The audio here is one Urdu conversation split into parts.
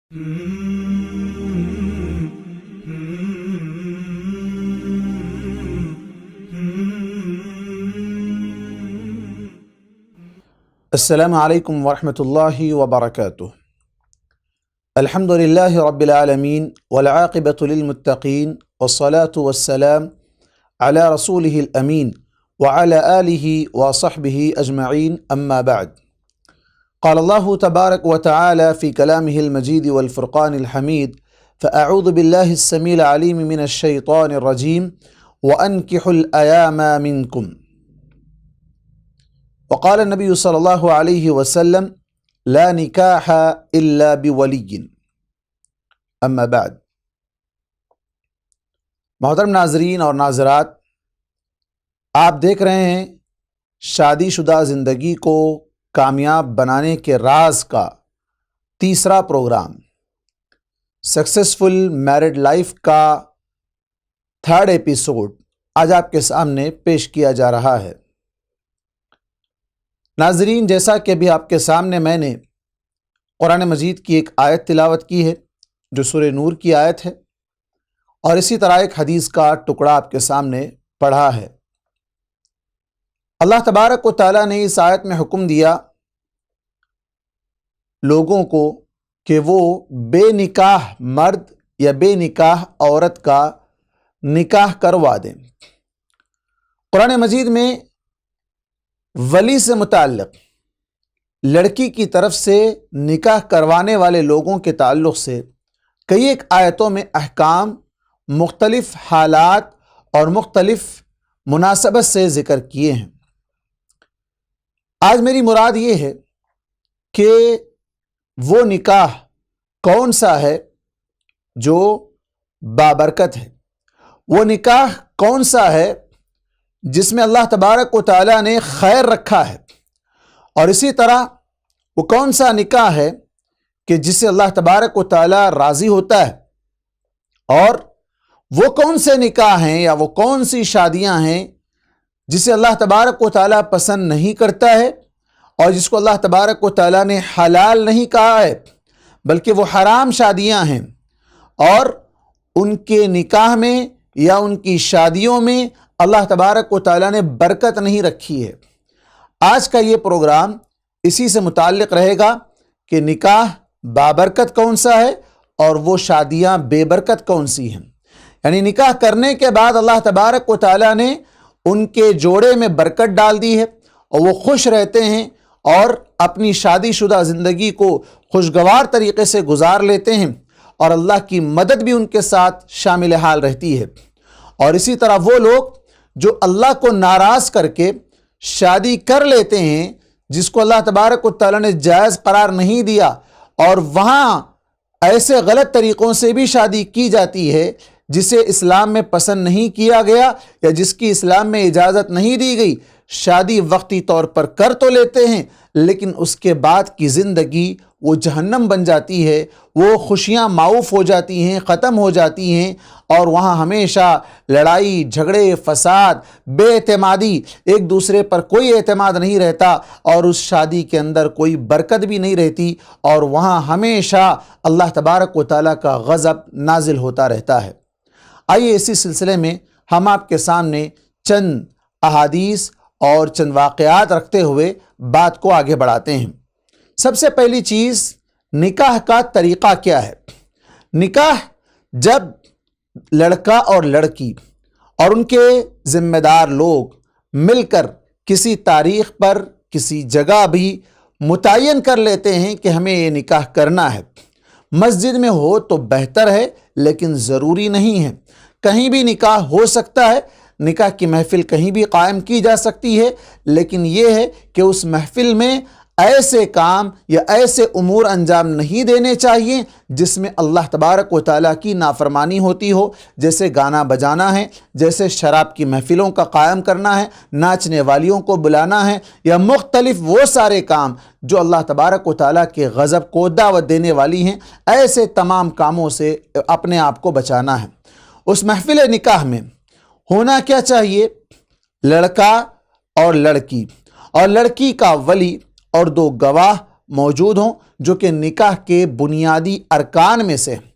السلام علیکم ورحمۃ اللہ وبرکاتہ۔ الحمد للہ رب العالمین والعاقبۃ للمتقین والصلاة والسلام علی رسولہ الامین وعلی آلہ وصحبہ اجمعین، اما بعد۔ قال اللہ تبارک وتعالی فی کلامہ المجید والفرقان الحمید، فاعوذ باللہ السمیع العلیم من الشیطان الرجیم، وانکحوا الایام منکم۔ وقال النبی صلی اللہ علیہ وسلم لا نکاح الا بولی۔ اما بعد، محترم ناظرین اور ناظرات، آپ دیکھ رہے ہیں شادی شدہ زندگی کو کامیاب بنانے کے راز کا تیسرا پروگرام، سکسیسفل میرڈ لائف کا تھرڈ ایپیسوڈ آج آپ کے سامنے پیش کیا جا رہا ہے۔ ناظرین، جیسا کہ ابھی آپ کے سامنے میں نے قرآن مجید کی ایک آیت تلاوت کی ہے جو سورہ نور کی آیت ہے، اور اسی طرح ایک حدیث کا ٹکڑا آپ کے سامنے پڑھا ہے۔ اللہ تبارک و تعالیٰ نے اس آیت میں حکم دیا لوگوں کو کہ وہ بے نکاح مرد یا بے نکاح عورت کا نکاح کروا دیں۔ قرآن مجید میں ولی سے متعلق لڑکی کی طرف سے نکاح کروانے والے لوگوں کے تعلق سے کئی ایک آیتوں میں احکام مختلف حالات اور مختلف مناسبت سے ذکر کیے ہیں۔ آج میری مراد یہ ہے کہ وہ نکاح کون سا ہے جو بابرکت ہے، وہ نکاح کون سا ہے جس میں اللہ تبارک و تعالیٰ نے خیر رکھا ہے، اور اسی طرح وہ کون سا نکاح ہے کہ جس سے اللہ تبارک و تعالیٰ راضی ہوتا ہے، اور وہ کون سے نکاح ہیں یا وہ کون سی شادیاں ہیں جسے اللہ تبارک و تعالیٰ پسند نہیں کرتا ہے اور جس کو اللہ تبارک و تعالیٰ نے حلال نہیں کہا ہے بلکہ وہ حرام شادیاں ہیں، اور ان کے نکاح میں یا ان کی شادیوں میں اللہ تبارک و تعالیٰ نے برکت نہیں رکھی ہے۔ آج کا یہ پروگرام اسی سے متعلق رہے گا کہ نکاح بابرکت کون سا ہے اور وہ شادیاں بے برکت کون سی ہیں، یعنی نکاح کرنے کے بعد اللہ تبارک و تعالیٰ نے ان کے جوڑے میں برکت ڈال دی ہے اور وہ خوش رہتے ہیں اور اپنی شادی شدہ زندگی کو خوشگوار طریقے سے گزار لیتے ہیں، اور اللہ کی مدد بھی ان کے ساتھ شامل حال رہتی ہے۔ اور اسی طرح وہ لوگ جو اللہ کو ناراض کر کے شادی کر لیتے ہیں جس کو اللہ تبارک و تعالیٰ نے جائز قرار نہیں دیا، اور وہاں ایسے غلط طریقوں سے بھی شادی کی جاتی ہے جسے اسلام میں پسند نہیں کیا گیا یا جس کی اسلام میں اجازت نہیں دی گئی، شادی وقتی طور پر کر تو لیتے ہیں لیکن اس کے بعد کی زندگی وہ جہنم بن جاتی ہے، وہ خوشیاں معوف ہو جاتی ہیں، ختم ہو جاتی ہیں، اور وہاں ہمیشہ لڑائی جھگڑے فساد بے اعتمادی، ایک دوسرے پر کوئی اعتماد نہیں رہتا، اور اس شادی کے اندر کوئی برکت بھی نہیں رہتی، اور وہاں ہمیشہ اللہ تبارک و تعالیٰ کا غضب نازل ہوتا رہتا ہے۔ آئیے اسی سلسلے میں ہم آپ کے سامنے چند احادیث اور چند واقعات رکھتے ہوئے بات کو آگے بڑھاتے ہیں۔ سب سے پہلی چیز، نکاح کا طریقہ کیا ہے؟ نکاح جب لڑکا اور لڑکی اور ان کے ذمہ دار لوگ مل کر کسی تاریخ پر کسی جگہ بھی متعین کر لیتے ہیں کہ ہمیں یہ نکاح کرنا ہے، مسجد میں ہو تو بہتر ہے لیکن ضروری نہیں ہے، کہیں بھی نکاح ہو سکتا ہے، نکاح کی محفل کہیں بھی قائم کی جا سکتی ہے، لیکن یہ ہے کہ اس محفل میں ایسے کام یا ایسے امور انجام نہیں دینے چاہیے جس میں اللہ تبارک و تعالیٰ کی نافرمانی ہوتی ہو، جیسے گانا بجانا ہے، جیسے شراب کی محفلوں کا قائم کرنا ہے، ناچنے والیوں کو بلانا ہے، یا مختلف وہ سارے کام جو اللہ تبارک و تعالیٰ کے غضب کو دعوت دینے والی ہیں، ایسے تمام کاموں سے اپنے آپ کو بچانا ہے۔ اس محفل نکاح میں ہونا کیا چاہیے؟ لڑکا اور لڑکی، اور لڑکی کا ولی اور دو گواہ موجود ہوں جو کہ نکاح کے بنیادی ارکان میں سے ہیں۔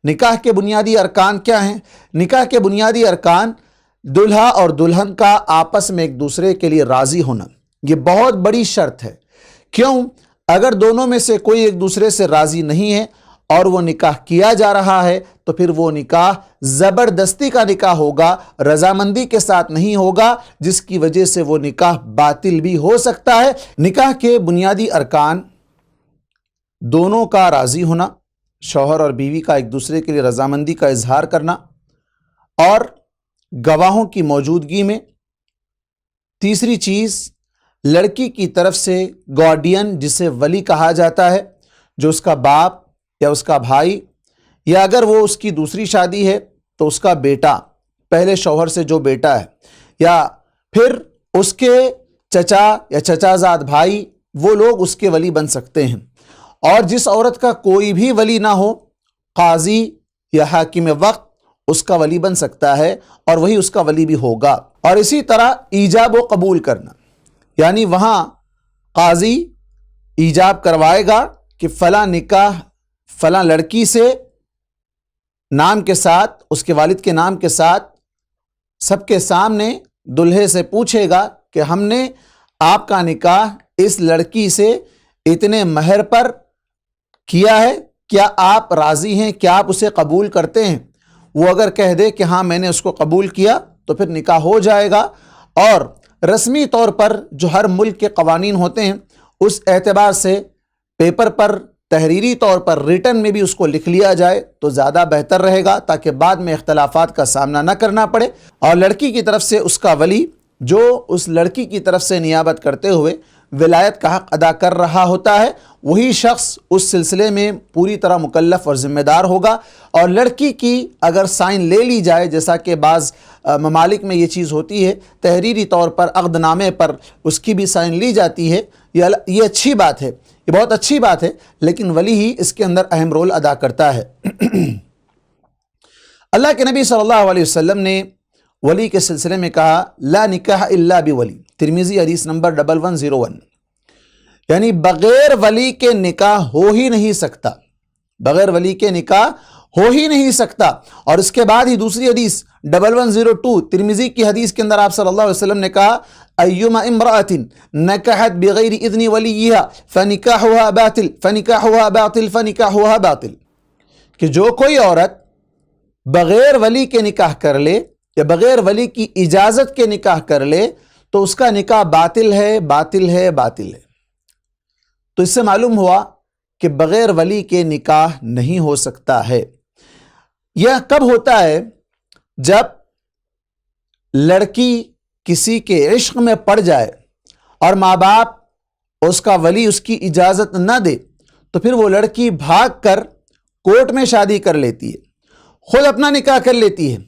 نکاح کے بنیادی ارکان کیا ہیں؟ نکاح کے بنیادی ارکان دلہا اور دلہن کا آپس میں ایک دوسرے کے لیے راضی ہونا، یہ بہت بڑی شرط ہے۔ کیوں؟ اگر دونوں میں سے کوئی ایک دوسرے سے راضی نہیں ہے اور وہ نکاح کیا جا رہا ہے تو پھر وہ نکاح زبردستی کا نکاح ہوگا، رضامندی کے ساتھ نہیں ہوگا، جس کی وجہ سے وہ نکاح باطل بھی ہو سکتا ہے۔ نکاح کے بنیادی ارکان دونوں کا راضی ہونا، شوہر اور بیوی کا ایک دوسرے کے لیے رضامندی کا اظہار کرنا، اور گواہوں کی موجودگی میں۔ تیسری چیز، لڑکی کی طرف سے گارڈین جسے ولی کہا جاتا ہے، جو اس کا باپ یا اس کا بھائی، یا اگر وہ اس کی دوسری شادی ہے تو اس کا بیٹا، پہلے شوہر سے جو بیٹا ہے، یا پھر اس کے چچا یا چچا زاد بھائی، وہ لوگ اس کے ولی بن سکتے ہیں۔ اور جس عورت کا کوئی بھی ولی نہ ہو، قاضی یا حاکم وقت اس کا ولی بن سکتا ہے اور وہی اس کا ولی بھی ہوگا۔ اور اسی طرح ایجاب و قبول کرنا، یعنی وہاں قاضی ایجاب کروائے گا کہ فلاں نکاح فلاں لڑکی سے نام کے ساتھ، اس کے والد کے نام کے ساتھ، سب کے سامنے دلہے سے پوچھے گا کہ ہم نے آپ کا نکاح اس لڑکی سے اتنے مہر پر کیا ہے، کیا آپ راضی ہیں، کیا آپ اسے قبول کرتے ہیں؟ وہ اگر کہہ دے کہ ہاں میں نے اس کو قبول کیا تو پھر نکاح ہو جائے گا۔ اور رسمی طور پر جو ہر ملک کے قوانین ہوتے ہیں اس اعتبار سے پیپر پر، تحریری طور پر، ریٹن میں بھی اس کو لکھ لیا جائے تو زیادہ بہتر رہے گا، تاکہ بعد میں اختلافات کا سامنا نہ کرنا پڑے۔ اور لڑکی کی طرف سے اس کا ولی، جو اس لڑکی کی طرف سے نیابت کرتے ہوئے ولایت کا حق ادا کر رہا ہوتا ہے، وہی شخص اس سلسلے میں پوری طرح مکلف اور ذمہ دار ہوگا۔ اور لڑکی کی اگر سائن لے لی جائے، جیسا کہ بعض ممالک میں یہ چیز ہوتی ہے، تحریری طور پر عقد نامے پر اس کی بھی سائن لی جاتی ہے، یہ اچھی بات ہے، یہ بہت اچھی بات ہے، لیکن ولی ہی اس کے اندر اہم رول ادا کرتا ہے۔ اللہ کے نبی صلی اللہ علیہ وسلم نے ولی کے سلسلے میں کہا، لا نکاح الا بولی، ترمذی حدیث نمبر 1101، یعنی بغیر ولی کے نکاح ہو ہی نہیں سکتا، بغیر ولی کے نکاح ہو ہی نہیں سکتا۔ اور اس کے بعد ہی دوسری حدیث 1102 ترمذی کی حدیث کے اندر آپ صلی اللہ علیہ وسلم نے کہا، ایما امرأۃ نکحت بغیر اذن ولیہا فنکاحها باطل فنکاحها باطل فنکاحها باطل، کہ جو کوئی عورت بغیر ولی کے نکاح کر لے یا بغیر ولی کی اجازت کے نکاح کر لے تو اس کا نکاح باطل ہے، باطل ہے، باطل ہے۔ تو اس سے معلوم ہوا کہ بغیر ولی کے نکاح نہیں ہو سکتا ہے۔ یہ کب ہوتا ہے؟ جب لڑکی کسی کے عشق میں پڑ جائے اور ماں باپ اس کا ولی اس کی اجازت نہ دے تو پھر وہ لڑکی بھاگ کر کورٹ میں شادی کر لیتی ہے، خود اپنا نکاح کر لیتی ہے۔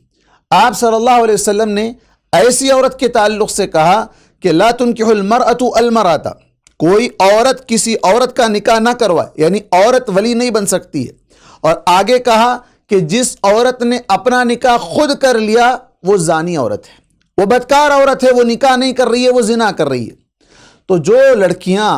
آپ صلی اللہ علیہ وسلم نے ایسی عورت کے تعلق سے کہا کہ لا تنکح المرأة المرأة، کوئی عورت کسی عورت کا نکاح نہ کروائے، یعنی عورت ولی نہیں بن سکتی ہے۔ اور آگے کہا کہ جس عورت نے اپنا نکاح خود کر لیا وہ زانی عورت ہے، وہ بدکار عورت ہے، وہ نکاح نہیں کر رہی ہے، وہ زنا کر رہی ہے۔ تو جو لڑکیاں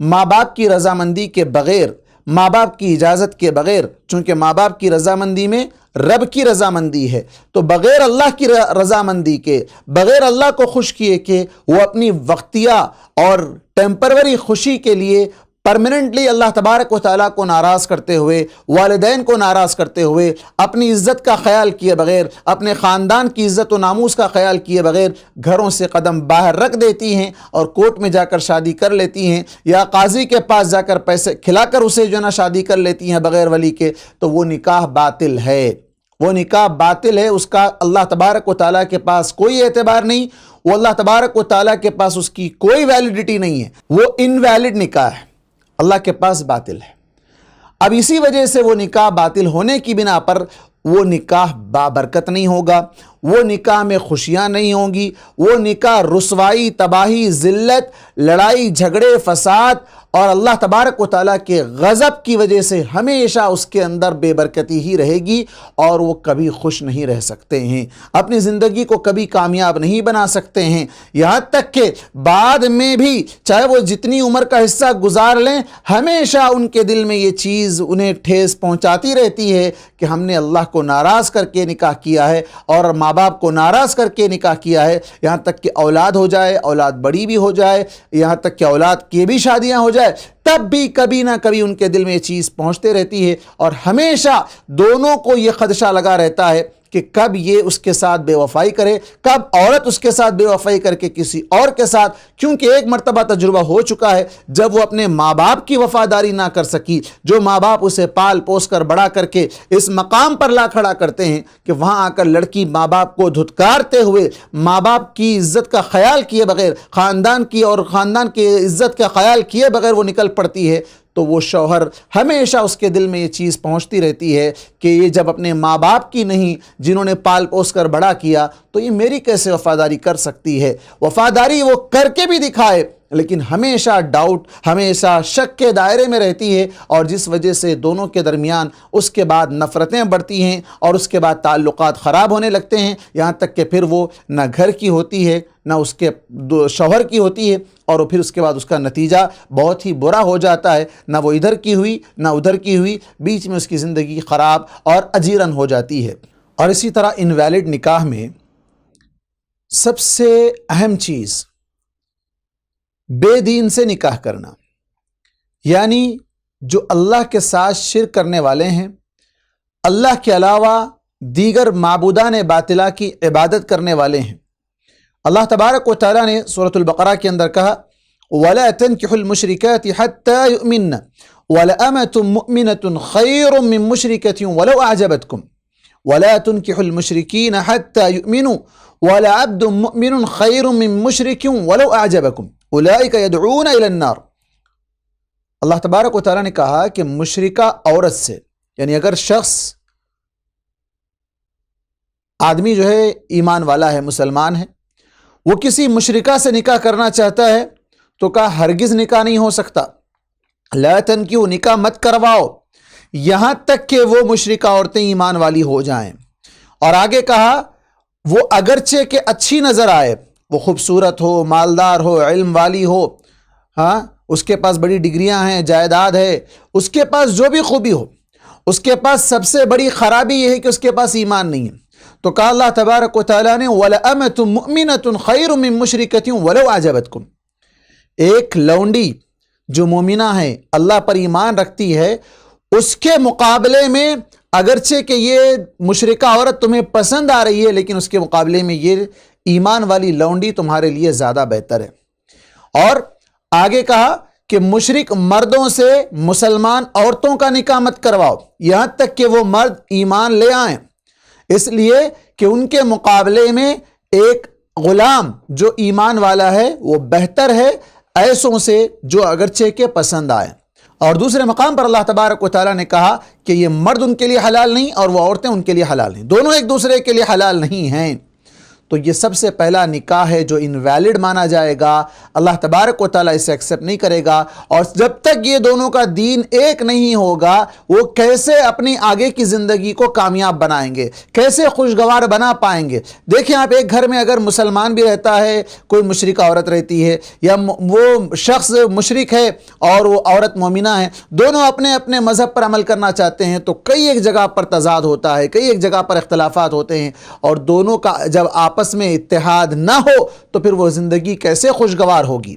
ماں باپ کی رضامندی کے بغیر، ماں باپ کی اجازت کے بغیر، چونکہ ماں باپ کی رضامندی میں رب کی رضامندی ہے، تو بغیر اللہ کی رضامندی کے، بغیر اللہ کو خوش کیے کہ وہ اپنی وقتیہ اور ٹیمپروری خوشی کے لیے پرماننٹلی اللہ تبارک و تعالیٰ کو ناراض کرتے ہوئے، والدین کو ناراض کرتے ہوئے، اپنی عزت کا خیال کیے بغیر، اپنے خاندان کی عزت و ناموس کا خیال کیے بغیر گھروں سے قدم باہر رکھ دیتی ہیں اور کورٹ میں جا کر شادی کر لیتی ہیں، یا قاضی کے پاس جا کر پیسے کھلا کر اسے جو نا شادی کر لیتی ہیں بغیر ولی کے، تو وہ نکاح باطل ہے، وہ نکاح باطل ہے۔ اس کا اللہ تبارک و تعالیٰ کے پاس کوئی اعتبار نہیں، وہ اللہ تبارک و تعالیٰ کے پاس اس کی کوئی ویلیڈیٹی نہیں ہے، وہ انویلڈ نکاح ہے، اللہ کے پاس باطل ہے۔ اب اسی وجہ سے وہ نکاح باطل ہونے کی بنا پر وہ نکاح بابرکت نہیں ہوگا، وہ نکاح میں خوشیاں نہیں ہوں گی، وہ نکاح رسوائی، تباہی، ذلت، لڑائی جھگڑے، فساد اور اللہ تبارک و تعالیٰ کے غضب کی وجہ سے ہمیشہ اس کے اندر بے برکتی ہی رہے گی، اور وہ کبھی خوش نہیں رہ سکتے ہیں، اپنی زندگی کو کبھی کامیاب نہیں بنا سکتے ہیں، یہاں تک کہ بعد میں بھی چاہے وہ جتنی عمر کا حصہ گزار لیں، ہمیشہ ان کے دل میں یہ چیز انہیں ٹھیس پہنچاتی رہتی ہے کہ ہم نے اللہ کو ناراض کر کے نکاح کیا ہے اور ماں باپ کو ناراض کر کے نکاح کیا ہے، یہاں تک کہ اولاد ہو جائے، اولاد بڑی بھی ہو جائے، یہاں تک کہ اولاد کی بھی شادیاں ہو جائے، تب بھی کبھی نہ کبھی ان کے دل میں یہ چیز پہنچتے رہتی ہے، اور ہمیشہ دونوں کو یہ خدشہ لگا رہتا ہے کہ کب یہ اس کے ساتھ بے وفائی کرے، کب عورت اس کے ساتھ بے وفائی کر کے کسی اور کے ساتھ، کیونکہ ایک مرتبہ تجربہ ہو چکا ہے جب وہ اپنے ماں باپ کی وفاداری نہ کر سکی، جو ماں باپ اسے پال پوس کر بڑا کر کے اس مقام پر لا کھڑا کرتے ہیں کہ وہاں آ کر لڑکی ماں باپ کو دھتکارتے ہوئے، ماں باپ کی عزت کا خیال کیے بغیر، خاندان کی اور خاندان کی عزت کا خیال کیے بغیر وہ نکل پڑتی ہے، تو وہ شوہر ہمیشہ اس کے دل میں یہ چیز پہنچتی رہتی ہے کہ یہ جب اپنے ماں باپ کی نہیں، جنہوں نے پال پوس کر بڑا کیا، تو یہ میری کیسے وفاداری کر سکتی ہے؟ وفاداری وہ کر کے بھی دکھائے لیکن ہمیشہ ڈاؤٹ، ہمیشہ شک کے دائرے میں رہتی ہے، اور جس وجہ سے دونوں کے درمیان اس کے بعد نفرتیں بڑھتی ہیں اور اس کے بعد تعلقات خراب ہونے لگتے ہیں، یہاں تک کہ پھر وہ نہ گھر کی ہوتی ہے نہ اس کے شوہر کی ہوتی ہے، اور پھر اس کے بعد اس کا نتیجہ بہت ہی برا ہو جاتا ہے، نہ وہ ادھر کی ہوئی نہ ادھر کی ہوئی، بیچ میں اس کی زندگی خراب اور اجیرن ہو جاتی ہے۔ اور اسی طرح انویلڈ نکاح میں سب سے اہم چیز بے دین سے نکاح کرنا، یعنی جو اللہ کے ساتھ شرک کرنے والے ہیں، اللہ کے علاوہ دیگر معبودان باطلہ کی عبادت کرنے والے ہیں۔ اللہ تبارک و تعالیٰ نے سورۃ البقرہ کے اندر کہا وَلَا تَنْكِحُوا الْمُشْرِكَاتِ حَتَّى يُؤْمِنَّ وَلَأَمَةٌ مُؤْمِنَةٌ خَيْرٌ مِّن مُشْرِكَةٍ وَلَوْ أَعْجَبَتْكُمْ وَلَا تُنْكِحُوا الْمُشْرِكِينَ حَتَّى يُؤْمِنُوا وَلَعَبْدٌ مُؤْمِنٌ خَيْرٌ مِّن مُشْرِكٍ وَلَوْ أَعْجَبَكُمْ أُولَٰئِكَ يَدْعُونَ إِلَى النَّارِ۔ اللہ تبارک و تعالیٰ نے کہا کہ مشرکہ عورت سے، یعنی اگر شخص آدمی جو ہے ایمان والا ہے، مسلمان ہے، وہ کسی مشرکہ سے نکاح کرنا چاہتا ہے تو کہا ہرگز نکاح نہیں ہو سکتا، لا تنکحوا، نکاح مت کرواؤ یہاں تک کہ وہ مشرکہ عورتیں ایمان والی ہو جائیں۔ اور آگے کہا وہ اگرچہ کہ اچھی نظر آئے، وہ خوبصورت ہو، مالدار ہو، علم والی ہو، ہاں اس کے پاس بڑی ڈگریاں ہیں، جائیداد ہے، اس کے پاس جو بھی خوبی ہو، اس کے پاس سب سے بڑی خرابی یہ ہے کہ اس کے پاس ایمان نہیں ہے، تو کہا اللہ تبارک و تعالیٰ نے وَلَأَمَةٌ مُؤْمِنَةٌ خَيْرٌ مِّن مُشْرِكَةٍ وَلَوْ أَعْجَبَتْكُمْ، ایک لونڈی جو مومنہ ہے، اللہ پر ایمان رکھتی ہے، اس کے مقابلے میں اگرچہ کہ یہ مشرکہ عورت تمہیں پسند آ رہی ہے لیکن اس کے مقابلے میں یہ ایمان والی لونڈی تمہارے لیے زیادہ بہتر ہے۔ اور آگے کہا کہ مشرک مردوں سے مسلمان عورتوں کا نکاح مت کرواؤ یہاں تک کہ وہ مرد ایمان لے آئیں، اس لیے کہ ان کے مقابلے میں ایک غلام جو ایمان والا ہے وہ بہتر ہے ایسوں سے جو اگرچہ کے پسند آئیں۔ اور دوسرے مقام پر اللہ تبارک و تعالیٰ نے کہا کہ یہ مرد ان کے لیے حلال نہیں اور وہ عورتیں ان کے لیے حلال نہیں، دونوں ایک دوسرے کے لیے حلال نہیں ہیں۔ تو یہ سب سے پہلا نکاح ہے جو انویلڈ مانا جائے گا، اللہ تبارک و تعالیٰ اسے ایکسیپٹ نہیں کرے گا، اور جب تک یہ دونوں کا دین ایک نہیں ہوگا وہ کیسے اپنی آگے کی زندگی کو کامیاب بنائیں گے، کیسے خوشگوار بنا پائیں گے؟ دیکھیں آپ، ایک گھر میں اگر مسلمان بھی رہتا ہے، کوئی مشرکہ عورت رہتی ہے، یا وہ شخص مشرک ہے اور وہ عورت مومنہ ہے، دونوں اپنے اپنے مذہب پر عمل کرنا چاہتے ہیں، تو کئی ایک جگہ پر تضاد ہوتا ہے، کئی ایک جگہ پر اختلافات ہوتے ہیں، اور دونوں کا جب آپس میں اتحاد نہ ہو تو پھر وہ زندگی کیسے خوشگوار ہوگی؟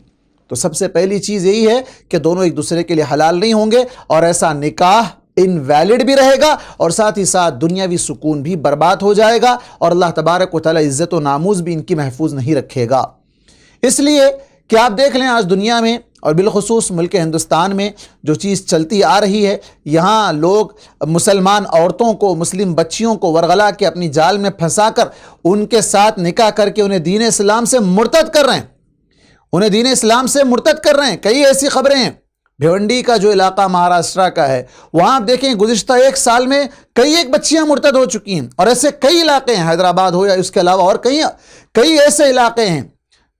تو سب سے پہلی چیز یہی ہے کہ دونوں ایک دوسرے کے لیے حلال نہیں ہوں گے، اور ایسا نکاح انویلڈ بھی رہے گا اور ساتھ ہی ساتھ دنیاوی سکون بھی برباد ہو جائے گا، اور اللہ تبارک و تعالیٰ عزت و ناموز بھی ان کی محفوظ نہیں رکھے گا۔ اس لیے کہ آپ دیکھ لیں آج دنیا میں اور بالخصوص ملک ہندوستان میں جو چیز چلتی آ رہی ہے، یہاں لوگ مسلمان عورتوں کو، مسلم بچیوں کو ورغلا کے اپنی جال میں پھنسا کر ان کے ساتھ نکاح کر کے انہیں دین اسلام سے مرتد کر رہے ہیں، انہیں دین اسلام سے مرتد کر رہے ہیں۔ کئی ایسی خبریں ہیں بھیونڈی کا جو علاقہ مہاراشٹرا کا ہے، وہاں آپ دیکھیں گزشتہ ایک سال میں کئی ایک بچیاں مرتد ہو چکی ہیں، اور ایسے کئی علاقے ہیں، حیدرآباد ہو یا اس کے علاوہ اور کئی ایسے علاقے ہیں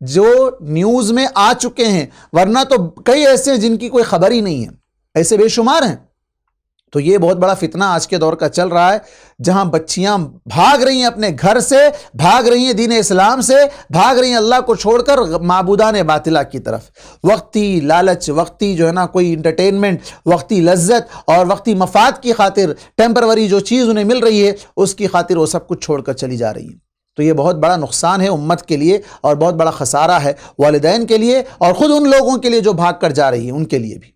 جو نیوز میں آ چکے ہیں، ورنہ تو کئی ایسے ہیں جن کی کوئی خبر ہی نہیں ہے، ایسے بے شمار ہیں۔ تو یہ بہت بڑا فتنہ آج کے دور کا چل رہا ہے، جہاں بچیاں بھاگ رہی ہیں اپنے گھر سے، بھاگ رہی ہیں دین اسلام سے، بھاگ رہی ہیں اللہ کو چھوڑ کر معبودان باطلہ کی طرف۔ وقتی لالچ، وقتی جو ہے نا کوئی انٹرٹینمنٹ، وقتی لذت اور وقتی مفاد کی خاطر ٹیمپروری جو چیز انہیں مل رہی ہے اس کی خاطر وہ سب کچھ چھوڑ کر چلی جا رہی ہیں۔ تو یہ بہت بڑا نقصان ہے امت کے لیے، اور بہت بڑا خسارہ ہے والدین کے لیے، اور خود ان لوگوں کے لیے جو بھاگ کر جا رہی ہیں ان کے لیے بھی۔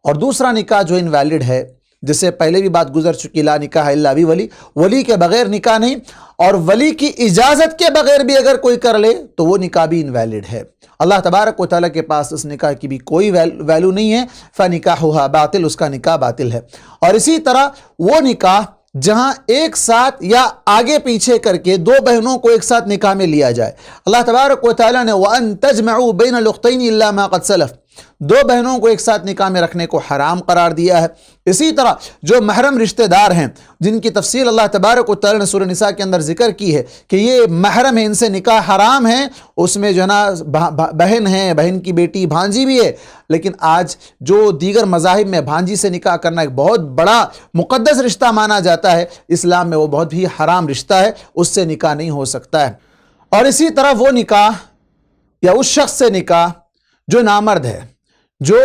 اور دوسرا نکاح جو انویلڈ ہے، جس سے پہلے بھی بات گزر چکی، لا نکاح الا بولی، ولی کے بغیر نکاح نہیں، اور ولی کی اجازت کے بغیر بھی اگر کوئی کر لے تو وہ نکاح بھی انویلڈ ہے۔ اللہ تبارک و تعالیٰ کے پاس اس نکاح کی بھی کوئی ویلو نہیں ہے، فنکاحھا باطل، اس کا نکاح باطل ہے۔ اور اسی طرح وہ نکاح جہاں ایک ساتھ یا آگے پیچھے کر کے دو بہنوں کو ایک ساتھ نکاح میں لیا جائے، اللہ تبارک و تعالیٰ نے وَأَن تَجْمَعُوا بَيْنَ الْأُخْتَيْنِ إِلَّا مَا قَدْ سَلَفَ، دو بہنوں کو ایک ساتھ نکاح میں رکھنے کو حرام قرار دیا ہے۔ اسی طرح جو محرم رشتہ دار ہیں، جن کی تفصیل اللہ تبارک و تعالیٰ نے سورہ نساء کے اندر ذکر کی ہے کہ یہ محرم ہے، ان سے نکاح حرام ہے، اس میں جو ہے نا بہن ہے، بہن کی بیٹی، بھانجی بھی ہے، لیکن آج جو دیگر مذاہب میں بھانجی سے نکاح کرنا ایک بہت بڑا مقدس رشتہ مانا جاتا ہے، اسلام میں وہ بہت ہی حرام رشتہ ہے، اس سے نکاح نہیں ہو سکتا ہے۔ اور اسی طرح وہ نکاح یا اس شخص سے نکاح جو نامرد ہے، جو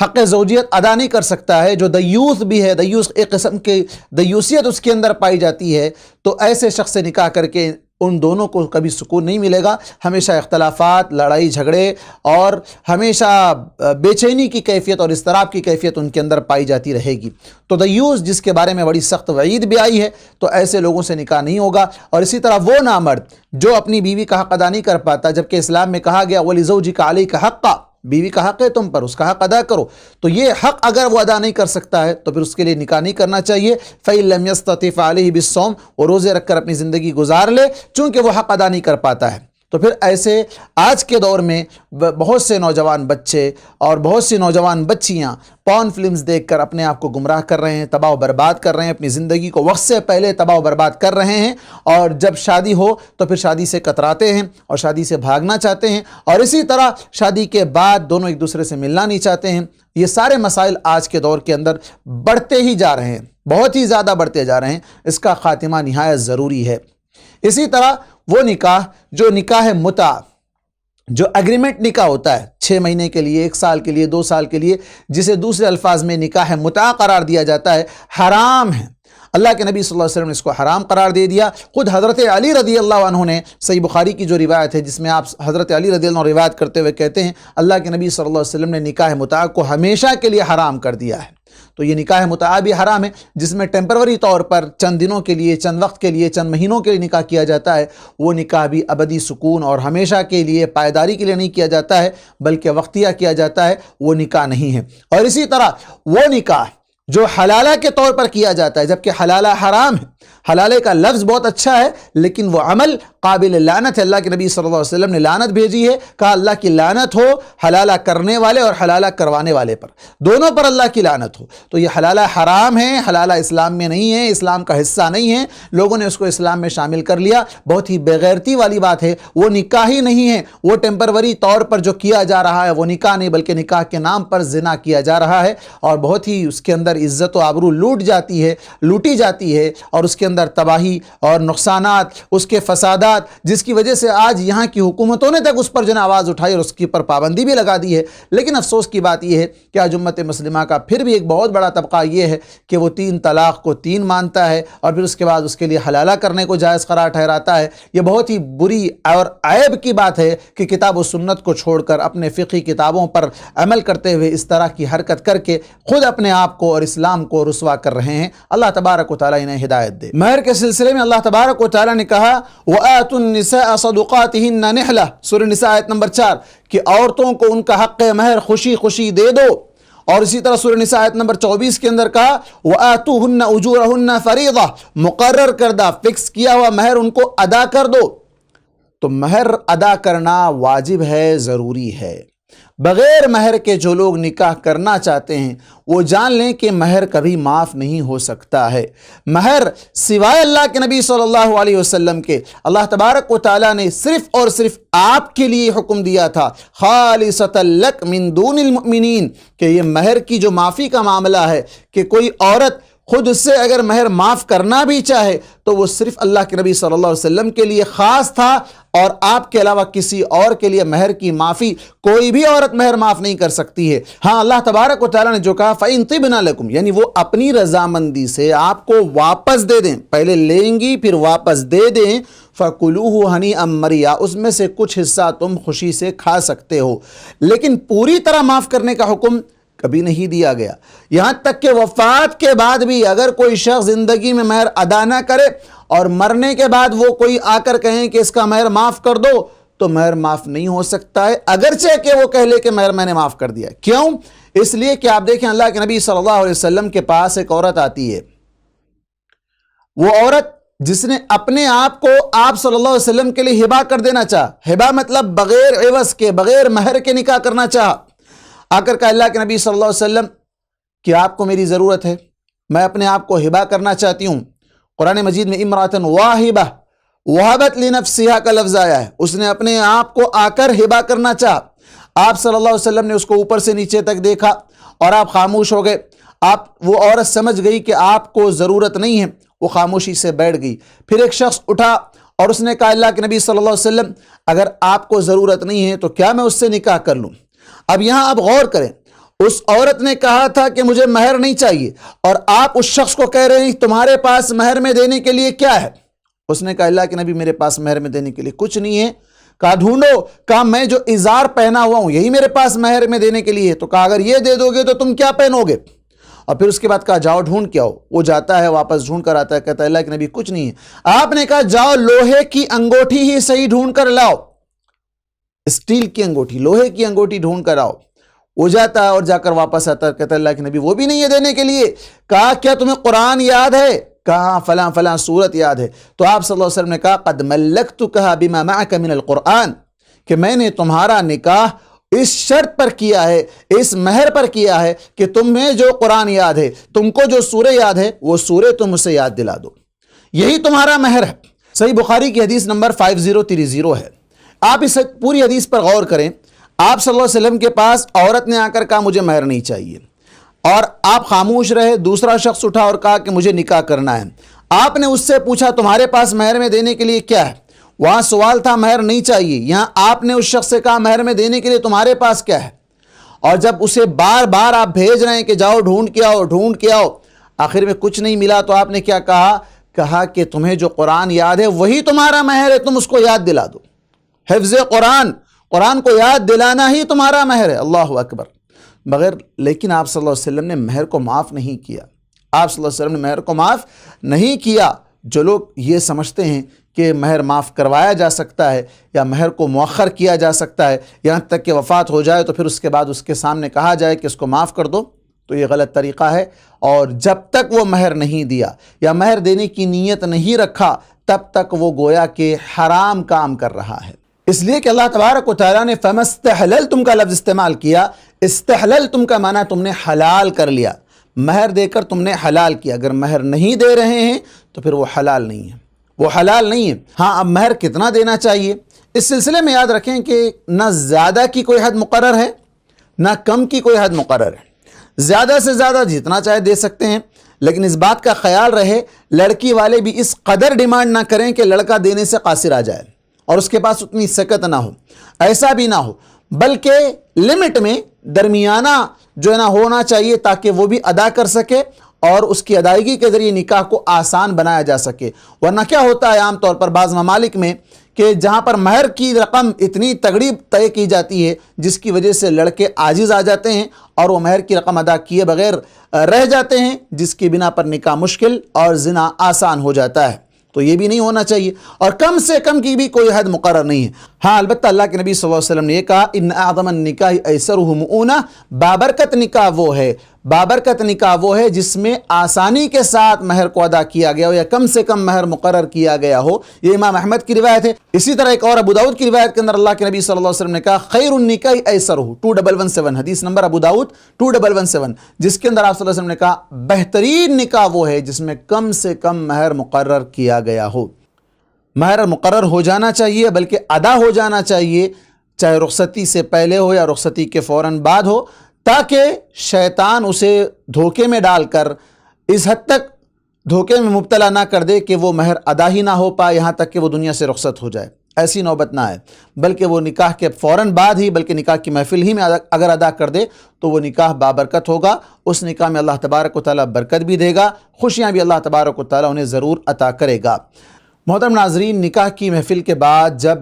حق زوجیت ادا نہیں کر سکتا ہے، جو دیوس بھی ہے، دیوس ایک قسم کی دیوسیت اس کے اندر پائی جاتی ہے، تو ایسے شخص سے نکاح کر کے ان دونوں کو کبھی سکون نہیں ملے گا، ہمیشہ اختلافات، لڑائی جھگڑے اور ہمیشہ بے چینی کی کیفیت اور اضطراب کی کیفیت ان کے اندر پائی جاتی رہے گی۔ تو دیوس جس کے بارے میں بڑی سخت وعید بھی آئی ہے، تو ایسے لوگوں سے نکاح نہیں ہوگا۔ اور اسی طرح وہ نامرد جو اپنی بیوی کا حق ادا نہیں کر پاتا، جبکہ اسلام میں کہا گیا وَلِزَوْجِكَ عَلَيْكَ حَقًّا، بیوی کا حق ہے تم پر، اس کا حق ادا کرو، تو یہ حق اگر وہ ادا نہیں کر سکتا ہے تو پھر اس کے لیے نکاح نہیں کرنا چاہیے۔ فَإِن لَمْ يَسْتَطِعْ فَعَلَيْهِ بِالصَّوْمِ، وہ روزے رکھ کر اپنی زندگی گزار لے، چونکہ وہ حق ادا نہیں کر پاتا ہے۔ تو پھر ایسے آج کے دور میں بہت سے نوجوان بچے اور بہت سی نوجوان بچیاں پارن فلمز دیکھ کر اپنے آپ کو گمراہ کر رہے ہیں، تباہ و برباد کر رہے ہیں، اپنی زندگی کو وقت سے پہلے تباہ و برباد کر رہے ہیں، اور جب شادی ہو تو پھر شادی سے کتراتے ہیں اور شادی سے بھاگنا چاہتے ہیں، اور اسی طرح شادی کے بعد دونوں ایک دوسرے سے ملنا نہیں چاہتے ہیں۔ یہ سارے مسائل آج کے دور کے اندر بڑھتے ہی جا رہے ہیں، بہت ہی زیادہ بڑھتے جا رہے ہیں، اس کا خاتمہ نہایت ضروری ہے۔ اسی طرح وہ نکاح جو نکاح متع، جو اگریمنٹ نکاح ہوتا ہے 6 مہینے کے لیے، 1 سال کے لیے، 2 سال کے لیے، جسے دوسرے الفاظ میں نکاح متع قرار دیا جاتا ہے، حرام ہے۔ اللہ کے نبی صلی اللہ علیہ وسلم نے اس کو حرام قرار دے دیا۔ خود حضرت علی رضی اللہ عنہ نے صحیح بخاری کی جو روایت ہے، جس میں آپ حضرت علی رضی اللہ عنہ روایت کرتے ہوئے کہتے ہیں اللہ کے نبی صلی اللہ علیہ وسلم نے نکاح متع کو ہمیشہ کے لیے حرام کر دیا ہے۔ تو یہ نکاح متع بھی حرام ہے، جس میں ٹیمپروری طور پر چند دنوں کے لیے، چند وقت کے لیے، چند مہینوں کے لیے نکاح کیا جاتا ہے، وہ نکاح بھی ابدی سکون اور ہمیشہ کے لیے پائیداری کے لیے نہیں کیا جاتا ہے، بلکہ وقتیہ کیا جاتا ہے، وہ نکاح نہیں ہے۔ اور اسی طرح وہ نکاح جو حلالہ کے طور پر کیا جاتا ہے، جبکہ حلالہ حرام ہے، حلالے کا لفظ بہت اچھا ہے لیکن وہ عمل قابل لعنت ہے۔ اللہ کے نبی صلی اللہ علیہ وسلم نے لعنت بھیجی ہے، کہا اللہ کی لعنت ہو حلالہ کرنے والے اور حلالہ کروانے والے پر، دونوں پر اللہ کی لعنت ہو۔ تو یہ حلالہ حرام ہے، حلالہ اسلام میں نہیں ہے، اسلام کا حصہ نہیں ہے، لوگوں نے اس کو اسلام میں شامل کر لیا، بہت ہی بے غیرتی والی بات ہے۔ وہ نکاح ہی نہیں ہے، وہ ٹیمپروری طور پر جو کیا جا رہا ہے وہ نکاح نہیں، بلکہ نکاح کے نام پر زنا کیا جا رہا ہے، اور بہت ہی اس کے اندر عزت و آبرو لوٹی جاتی ہے، اور اس کے اندر تباہی اور نقصانات، اس کے فسادات، جس کی وجہ سے آج یہاں کی حکومتوں نے تک اس پر جن آواز اٹھائی اور اس کی پر پابندی بھی لگا دی ہے۔ لیکن افسوس کی بات یہ ہے کہ آج امت مسلمہ کا پھر بھی ایک بہت بڑا طبقہ یہ ہے کہ وہ 3 طلاق کو 3 مانتا ہے، اور پھر اس کے بعد اس کے لیے حلالہ کرنے کو جائز قرار ٹھہراتا ہے۔ یہ بہت ہی بری اور عیب کی بات ہے کہ کتاب و سنت کو چھوڑ کر اپنے فقہی کتابوں پر عمل کرتے ہوئے اس طرح کی حرکت کر کے خود اپنے آپ کو اور اسلام کو رسوا کر رہے ہیں۔ اللہ تبارک و تعالیٰ انہیں ہدایت دے۔ مہر کے سلسلے میں اللہ تبارک و تعالیٰ نے کہا وَآتُوا النِّسَاءَ صَدُقَاتِهِنَّ نِحْلَةً، سورہ نساء آیت نمبر 4، کہ عورتوں کو ان کا حق مہر خوشی خوشی دے دو۔ اور اسی طرح سورہ نساء آیت نمبر 24 کے اندر کہا وَآتُوهُنَّ أُجُورَهُنَّ فَرِيضَةً، مقرر کردہ فکس کیا ہوا مہر ان کو ادا کر دو۔ تو مہر ادا کرنا واجب ہے، ضروری ہے۔ بغیر مہر کے جو لوگ نکاح کرنا چاہتے ہیں وہ جان لیں کہ مہر کبھی معاف نہیں ہو سکتا ہے۔ مہر سوائے اللہ کے نبی صلی اللہ علیہ وسلم کے اللہ تبارک و تعالیٰ نے صرف اور صرف آپ کے لیے حکم دیا تھا، خالصۃ لک من دون المؤمنین، کہ یہ مہر کی جو معافی کا معاملہ ہے کہ کوئی عورت خود سے اگر مہر معاف کرنا بھی چاہے تو وہ صرف اللہ کے نبی صلی اللہ علیہ وسلم کے لیے خاص تھا، اور آپ کے علاوہ کسی اور کے لیے مہر کی معافی کوئی بھی عورت مہر معاف نہیں کر سکتی ہے۔ ہاں اللہ تبارک و تعالیٰ نے جو کہا فَإِن طِبْنَ لَكُمْ، یعنی وہ اپنی رضامندی سے آپ کو واپس دے دیں، پہلے لیں گی پھر واپس دے دیں، فَكُلُوهُ هَنِيئًا مَرِيئًا، اس میں سے کچھ حصہ تم خوشی سے کھا سکتے ہو، لیکن پوری طرح معاف کرنے کا حکم کبھی نہیں دیا گیا۔ یہاں تک کہ وفات کے بعد بھی اگر کوئی شخص زندگی میں مہر ادا نہ کرے اور مرنے کے بعد وہ کوئی آ کر کہیں کہ اس کا مہر معاف کر دو تو مہر معاف نہیں ہو سکتا ہے، اگرچہ کہ وہ کہہ لے کہ مہر میں نے معاف کر دیا۔ کیوں؟ اس لیے کہ آپ دیکھیں اللہ کے نبی صلی اللہ علیہ وسلم کے پاس ایک عورت آتی ہے، وہ عورت جس نے اپنے آپ کو آپ صلی اللہ علیہ وسلم کے لیے ہبہ کر دینا چاہا، ہبہ مطلب بغیر عوض کے، بغیر مہر کے نکاح کرنا چاہا، آ کر کہا اللہ کے نبی صلی اللہ علیہ وسلم کہ آپ کو میری ضرورت ہے، میں اپنے آپ کو ہبہ کرنا چاہتی ہوں۔ قرآن مجید میں امرأۃ واہبہ، وہبت لنفسہا کا لفظ آیا ہے، اس نے اپنے آپ کو آ کر ہبہ کرنا چاہا۔ آپ صلی اللہ علیہ وسلم نے اس کو اوپر سے نیچے تک دیکھا اور آپ خاموش ہو گئے۔ وہ عورت سمجھ گئی کہ آپ کو ضرورت نہیں ہے، وہ خاموشی سے بیٹھ گئی۔ پھر ایک شخص اٹھا اور اس نے کہا اللہ کے نبی صلی اللہ علیہ وسلم اگر آپ کو ضرورت نہیں ہے تو کیا میں اس سے نکاح کر لوں؟ اب یہاں آپ غور کریں، اس عورت نے کہا تھا کہ مجھے مہر نہیں چاہیے، اور آپ اس شخص کو کہہ رہے ہیں تمہارے پاس مہر میں دینے کے لیے کیا ہے؟ اس نے کہا اللہ کے نبی میرے پاس مہر میں دینے کے لیے کچھ نہیں ہے۔ کہا ڈھونڈو، کہا میں جو ازار پہنا ہوا ہوں یہی میرے پاس مہر میں دینے کے لیے ہے۔ تو کہا اگر یہ دے دو گے تو تم کیا پہنو گے؟ اور پھر اس کے بعد کہا جاؤ ڈھونڈ کے آؤ۔ وہ جاتا ہے، واپس ڈھونڈ کر آتا ہے، کہتا ہے اللہ کے نبی کچھ نہیں ہے۔ آپ نے کہا جاؤ لوہے کی انگوٹھی ہی صحیح ڈھونڈ کر لاؤ، اسٹیل کی انگوٹھی، لوہے کی انگوٹھی ڈھونڈ کر آؤ۔ وہ جاتا ہے اور جا کر واپس آتا ہے، کہتا ہے اللہ کے نبی وہ بھی نہیں ہے دینے کے لیے۔ کہا کیا تمہیں قرآن یاد ہے؟ کہا فلاں فلاں صورت یاد ہے۔ تو آپ صلی اللہ علیہ وسلم نے کہا قد ملکتکھا بما معک من القرآن، کہ میں نے تمہارا نکاح اس شرط پر کیا ہے، اس مہر پر کیا ہے کہ تمہیں جو قرآن یاد ہے، تم کو جو سورہ یاد ہے وہ سورہ تم اسے یاد دلا دو، یہی تمہارا مہر ہے۔ صحیح بخاری کی حدیث نمبر 5030 ہے۔ آپ اس پوری حدیث پر غور کریں۔ آپ صلی اللہ علیہ وسلم کے پاس عورت نے آ کر کہا مجھے مہر نہیں چاہیے، اور آپ خاموش رہے۔ دوسرا شخص اٹھا اور کہا کہ مجھے نکاح کرنا ہے۔ آپ نے اس سے پوچھا تمہارے پاس مہر میں دینے کے لیے کیا ہے؟ وہاں سوال تھا مہر نہیں چاہیے، یہاں آپ نے اس شخص سے کہا مہر میں دینے کے لیے تمہارے پاس کیا ہے؟ اور جب اسے بار بار آپ بھیج رہے ہیں کہ جاؤ ڈھونڈ کے آؤ ڈھونڈ کے آؤ، آخر میں کچھ نہیں ملا تو آپ نے کیا کہا؟ کہا کہ تمہیں جو قرآن یاد ہے وہی تمہارا مہر ہے، تم اس کو یاد دلا دو۔ حفظ قرآن، قرآن کو یاد دلانا ہی تمہارا مہر ہے۔ اللہ اکبر۔ لیکن آپ صلی اللہ علیہ وسلم نے مہر کو معاف نہیں کیا۔ آپ صلی اللہ علیہ وسلم نے مہر کو معاف نہیں کیا۔ جو لوگ یہ سمجھتے ہیں کہ مہر معاف کروایا جا سکتا ہے یا مہر کو مؤخر کیا جا سکتا ہے یہاں تک کہ وفات ہو جائے تو پھر اس کے بعد اس کے سامنے کہا جائے کہ اس کو معاف کر دو، تو یہ غلط طریقہ ہے۔ اور جب تک وہ مہر نہیں دیا یا مہر دینے کی نیت نہیں رکھا تب تک وہ گویا کہ حرام کام کر رہا ہے۔ اس لیے کہ اللہ تبارک و تعالیٰ نے فَمَسْتَحْلَلْتُمْ کا لفظ استعمال کیا۔ استحللتم کا معنی تم نے حلال کر لیا، مہر دے کر تم نے حلال کیا۔ اگر مہر نہیں دے رہے ہیں تو پھر وہ حلال نہیں ہے، وہ حلال نہیں ہے۔ ہاں اب مہر کتنا دینا چاہیے، اس سلسلے میں یاد رکھیں کہ نہ زیادہ کی کوئی حد مقرر ہے نہ کم کی کوئی حد مقرر ہے۔ زیادہ سے زیادہ جتنا چاہے دے سکتے ہیں، لیکن اس بات کا خیال رہے لڑکی والے بھی اس قدر ڈیمانڈ نہ کریں کہ لڑکا دینے سے قاصر آ جائے اور اس کے پاس اتنی سکت نہ ہو، ایسا بھی نہ ہو، بلکہ لمٹ میں درمیانہ جو ہے نا ہونا چاہیے تاکہ وہ بھی ادا کر سکے اور اس کی ادائیگی کے ذریعے نکاح کو آسان بنایا جا سکے۔ ورنہ کیا ہوتا ہے عام طور پر بعض ممالک میں کہ جہاں پر مہر کی رقم اتنی تگڑی طے کی جاتی ہے جس کی وجہ سے لڑکے عاجز آ جاتے ہیں اور وہ مہر کی رقم ادا کیے بغیر رہ جاتے ہیں، جس کی بنا پر نکاح مشکل اور زنا آسان ہو جاتا ہے۔ تو یہ بھی نہیں ہونا چاہیے، اور کم سے کم کی بھی کوئی حد مقرر نہیں ہے۔ ہاں البتہ اللہ کے نبی صلی اللہ علیہ وسلم نے یہ کہا ان اعظم النکاح ایسرہ مؤونہ، بابرکت نکاح وہ ہے، بابرکت نکاح وہ ہے جس میں آسانی کے ساتھ مہر کو ادا کیا گیا ہو یا کم سے کم مہر مقرر کیا گیا ہو. یہ امام احمد کی روایت ہے. اسی طرح ایک اور ابو داؤد کی روایت کے اندر اللہ کے نبی صلی اللہ علیہ وسلم نے کہا خیر النکاح ایسرہ 2117 حدیث نمبر ابو داؤد 2117 جس کے اندر آپ صلی اللہ علیہ وسلم نے کہا بہترین نکاح وہ ہے جس میں کم سے کم مہر مقرر کیا گیا ہو. مہر مقرر ہو جانا چاہیے بلکہ ادا ہو جانا چاہیے، چاہے رخصتی سے پہلے ہو یا رخصتی کے فوراً بعد ہو، تاکہ شیطان اسے دھوکے میں ڈال کر اس حد تک دھوکے میں مبتلا نہ کر دے کہ وہ مہر ادا ہی نہ ہو پائے، یہاں تک کہ وہ دنیا سے رخصت ہو جائے. ایسی نوبت نہ آئے، بلکہ وہ نکاح کے فوراً بعد ہی، بلکہ نکاح کی محفل ہی میں اگر ادا کر دے تو وہ نکاح بابرکت ہوگا. اس نکاح میں اللہ تبارک و تعالیٰ برکت بھی دے گا، خوشیاں بھی اللہ تبارک و تعالیٰ انہیں ضرور عطا کرے گا. محترم ناظرین، نکاح کی محفل کے بعد جب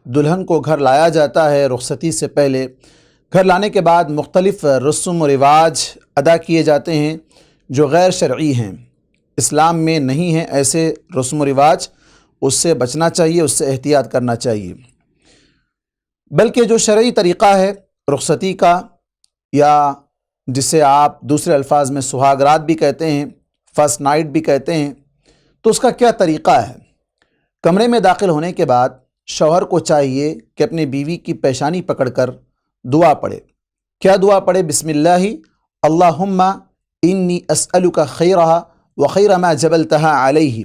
دلہن کو گھر لایا جاتا ہے، رخصتی سے پہلے گھر لانے کے بعد مختلف رسم و رواج ادا کیے جاتے ہیں جو غیر شرعی ہیں، اسلام میں نہیں ہیں. ایسے رسم و رواج اس سے بچنا چاہیے، اس سے احتیاط کرنا چاہیے. بلکہ جو شرعی طریقہ ہے رخصتی کا، یا جسے آپ دوسرے الفاظ میں سہاگ رات بھی کہتے ہیں، فرسٹ نائٹ بھی کہتے ہیں، تو اس کا کیا طریقہ ہے؟ کمرے میں داخل ہونے کے بعد شوہر کو چاہیے کہ اپنی بیوی کی پیشانی پکڑ کر دعا پڑھے. کیا دعا پڑھے؟ بسم اللہ اللہم انی اسألک خیرہا وخیر ما جبلتہا علیہ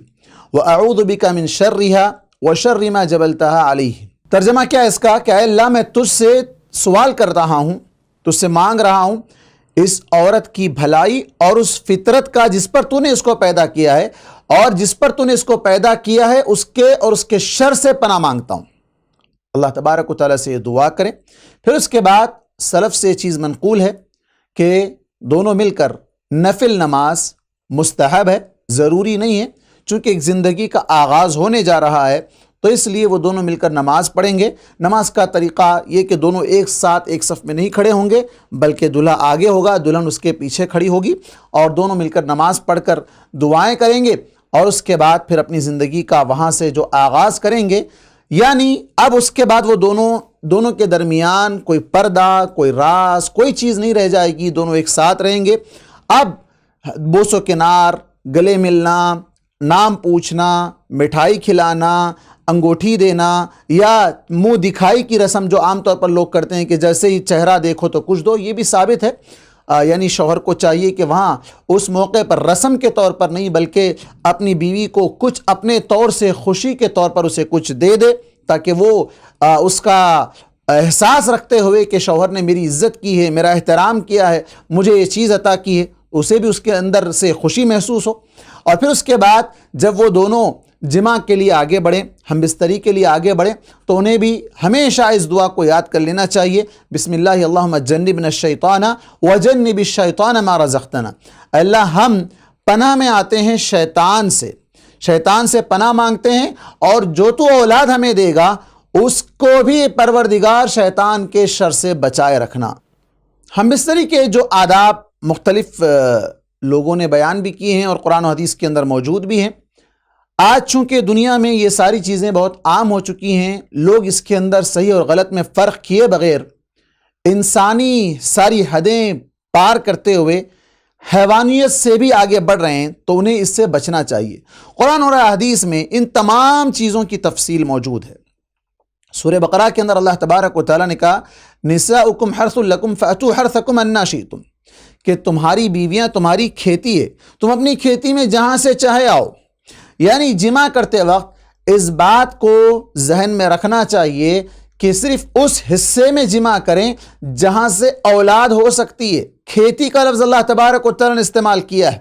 واعوذ بک من شرہا وشر ما جبلتہا علیہ. ترجمہ کیا ہے اس کا کہ اے اللہ میں تجھ سے سوال کر رہا ہوں، تجھ سے مانگ رہا ہوں اس عورت کی بھلائی اور اس فطرت کا جس پر تو نے اس کو پیدا کیا ہے، اور جس پر تو نے اس کو پیدا کیا ہے اس کے اور اس کے شر سے پناہ مانگتا ہوں. اللہ تبارک و تعالیٰ سے یہ دعا کریں. پھر اس کے بعد سلف سے یہ چیز منقول ہے کہ دونوں مل کر نفل نماز مستحب ہے، ضروری نہیں ہے، چونکہ ایک زندگی کا آغاز ہونے جا رہا ہے تو اس لیے وہ دونوں مل کر نماز پڑھیں گے. نماز کا طریقہ یہ کہ دونوں ایک ساتھ ایک صف میں نہیں کھڑے ہوں گے، بلکہ دلہا آگے ہوگا، دلہن اس کے پیچھے کھڑی ہوگی، اور دونوں مل کر نماز پڑھ کر دعائیں کریں گے. اور اس کے بعد پھر اپنی زندگی کا وہاں سے جو آغاز کریں گے، یعنی اب اس کے بعد وہ دونوں کے درمیان کوئی پردہ، کوئی راز، کوئی چیز نہیں رہ جائے گی، دونوں ایک ساتھ رہیں گے. اب بوس و کنار، گلے ملنا، نام پوچھنا، مٹھائی کھلانا، انگوٹھی دینا، یا منہ دکھائی کی رسم جو عام طور پر لوگ کرتے ہیں کہ جیسے ہی چہرہ دیکھو تو کچھ دو، یہ بھی ثابت ہے. یعنی شوہر کو چاہیے کہ وہاں اس موقع پر رسم کے طور پر نہیں بلکہ اپنی بیوی کو کچھ اپنے طور سے خوشی کے طور پر اسے کچھ دے دے، تاکہ وہ اس کا احساس رکھتے ہوئے کہ شوہر نے میری عزت کی ہے، میرا احترام کیا ہے، مجھے یہ چیز عطا کی ہے، اسے بھی اس کے اندر سے خوشی محسوس ہو. اور پھر اس کے بعد جب وہ دونوں جمع کے لیے آگے بڑھیں، ہم بستری کے لیے آگے بڑھیں، تو انہیں بھی ہمیشہ اس دعا کو یاد کر لینا چاہیے. بسم اللہ اللہم جنبنا الشیطان وجنب الشیطان ما رزقتنا. اللہ ہم پناہ میں آتے ہیں شیطان سے پناہ مانگتے ہیں، اور جو تو اولاد ہمیں دے گا اس کو بھی پروردگار شیطان کے شر سے بچائے رکھنا. ہم بستری کے جو آداب مختلف لوگوں نے بیان بھی کیے ہیں اور قرآن و حدیث کے اندر موجود بھی ہیں. آج چونکہ دنیا میں یہ ساری چیزیں بہت عام ہو چکی ہیں، لوگ اس کے اندر صحیح اور غلط میں فرق کیے بغیر انسانی ساری حدیں پار کرتے ہوئے حیوانیت سے بھی آگے بڑھ رہے ہیں، تو انہیں اس سے بچنا چاہیے. قرآن اور حدیث میں ان تمام چیزوں کی تفصیل موجود ہے. سورہ بقرہ کے اندر اللہ تبارک و تعالیٰ نے کہا نساؤکم حرث لکم فأتوا حرثکم انا شئتم، کہ تمہاری بیویاں تمہاری کھیتی ہے، تم اپنی کھیتی میں جہاں سے چاہے آؤ. یعنی جمع کرتے وقت اس بات کو ذہن میں رکھنا چاہیے کہ صرف اس حصے میں جمع کریں جہاں سے اولاد ہو سکتی ہے. کھیتی کا لفظ اللہ تبارک و تعالیٰ نے استعمال کیا ہے،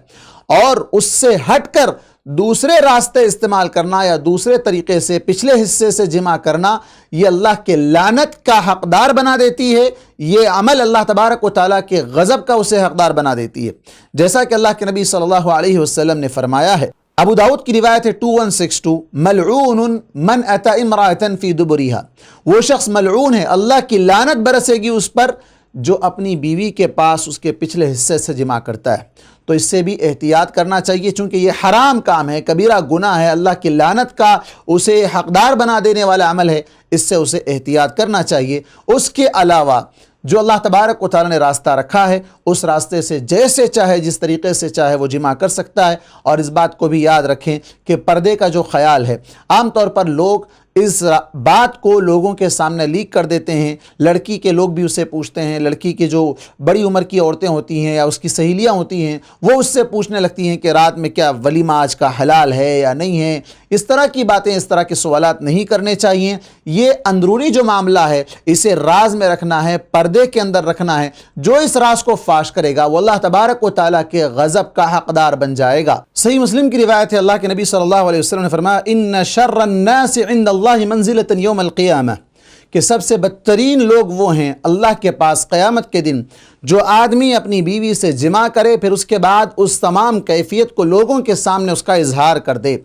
اور اس سے ہٹ کر دوسرے راستے استعمال کرنا یا دوسرے طریقے سے پچھلے حصے سے جمع کرنا، یہ اللہ کے لعنت کا حقدار بنا دیتی ہے. یہ عمل اللہ تبارک و تعالیٰ کے غضب کا اسے حقدار بنا دیتی ہے. جیسا کہ اللہ کے نبی صلی اللہ علیہ وسلم نے فرمایا ہے، ابو داؤد کی روایت ہے 2162، ملعون من اتی امرأة فی دبرها، وہ شخص ملعون ہے، اللہ کی لعنت برسے گی اس پر جو اپنی بیوی کے پاس اس کے پچھلے حصے سے جمع کرتا ہے. تو اس سے بھی احتیاط کرنا چاہیے، چونکہ یہ حرام کام ہے، کبیرہ گناہ ہے، اللہ کی لعنت کا اسے حقدار بنا دینے والا عمل ہے. اس سے اسے احتیاط کرنا چاہیے. اس کے علاوہ جو اللہ تبارک و تعالی نے راستہ رکھا ہے اس راستے سے جیسے چاہے جس طریقے سے چاہے وہ جمع کر سکتا ہے۔ اور اس بات کو بھی یاد رکھیں کہ پردے کا جو خیال ہے، عام طور پر لوگ اس بات کو لوگوں کے سامنے لیک کر دیتے ہیں، لڑکی کے لوگ بھی اسے پوچھتے ہیں، لڑکی کے جو بڑی عمر کی عورتیں ہوتی ہیں یا اس کی سہیلیاں ہوتی ہیں وہ اس سے پوچھنے لگتی ہیں کہ رات میں کیا ولیمہ آج کا حلال ہے یا نہیں ہے۔ اس طرح کی باتیں، اس طرح کے سوالات نہیں کرنے چاہیے۔ یہ اندرونی جو معاملہ ہے اسے راز میں رکھنا ہے، پردے کے اندر رکھنا ہے۔ جو اس راز کو فاش کرے گا وہ اللہ تبارک و تعالیٰ کے غضب کا حقدار بن جائے گا۔ صحیح مسلم کی روایت ہے، اللہ کے نبی صلی اللہ علیہ وسلم نے فرمایا ان شر الناس عند اللہ منزلۃ یوم القیامہ، کہ سب سے بدترین لوگ وہ ہیں اللہ کے پاس قیامت کے دن جو آدمی اپنی بیوی سے جمع کرے پھر اس کے بعد اس تمام کیفیت کو لوگوں کے سامنے اس کا اظہار کر دے۔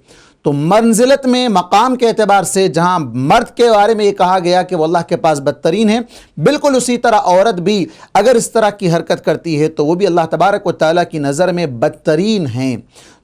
تو منزلت میں، مقام کے اعتبار سے جہاں مرد کے بارے میں یہ کہا گیا کہ وہ اللہ کے پاس بدترین ہے، بالکل اسی طرح عورت بھی اگر اس طرح کی حرکت کرتی ہے تو وہ بھی اللہ تبارک و تعالیٰ کی نظر میں بدترین ہیں۔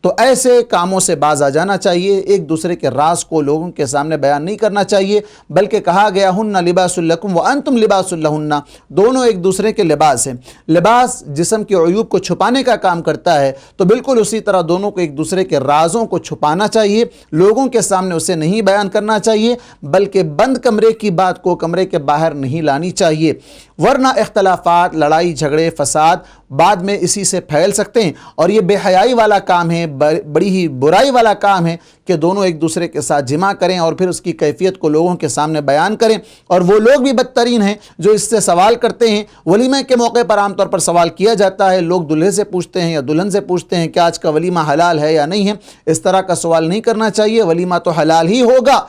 تو ایسے کاموں سے باز آ جانا چاہیے، ایک دوسرے کے راز کو لوگوں کے سامنے بیان نہیں کرنا چاہیے، بلکہ کہا گیا ہن لباس لکم وانتم لباس لہن، دونوں ایک دوسرے کے لباس ہیں۔ لباس جسم کے عیوب کو چھپانے کا کام کرتا ہے، تو بالکل اسی طرح دونوں کو ایک دوسرے کے رازوں کو چھپانا چاہیے، لوگوں کے سامنے اسے نہیں بیان کرنا چاہیے، بلکہ بند کمرے کی بات کو کمرے کے باہر نہیں لانی چاہیے، ورنہ اختلافات، لڑائی جھگڑے، فساد بعد میں اسی سے پھیل سکتے ہیں۔ اور یہ بے حیائی والا کام ہے، بڑی ہی برائی والا کام ہے کہ دونوں ایک دوسرے کے ساتھ جمع کریں اور پھر اس کی کیفیت کو لوگوں کے سامنے بیان کریں۔ اور وہ لوگ بھی بدترین ہیں جو اس سے سوال کرتے ہیں۔ ولیمہ کے موقع پر عام طور پر سوال کیا جاتا ہے، لوگ دلہے سے پوچھتے ہیں یا دلہن سے پوچھتے ہیں کہ آج کا ولیمہ حلال ہے یا نہیں ہے۔ اس طرح کا سوال نہیں کرنا چاہیے، ولیمہ تو حلال ہی ہوگا،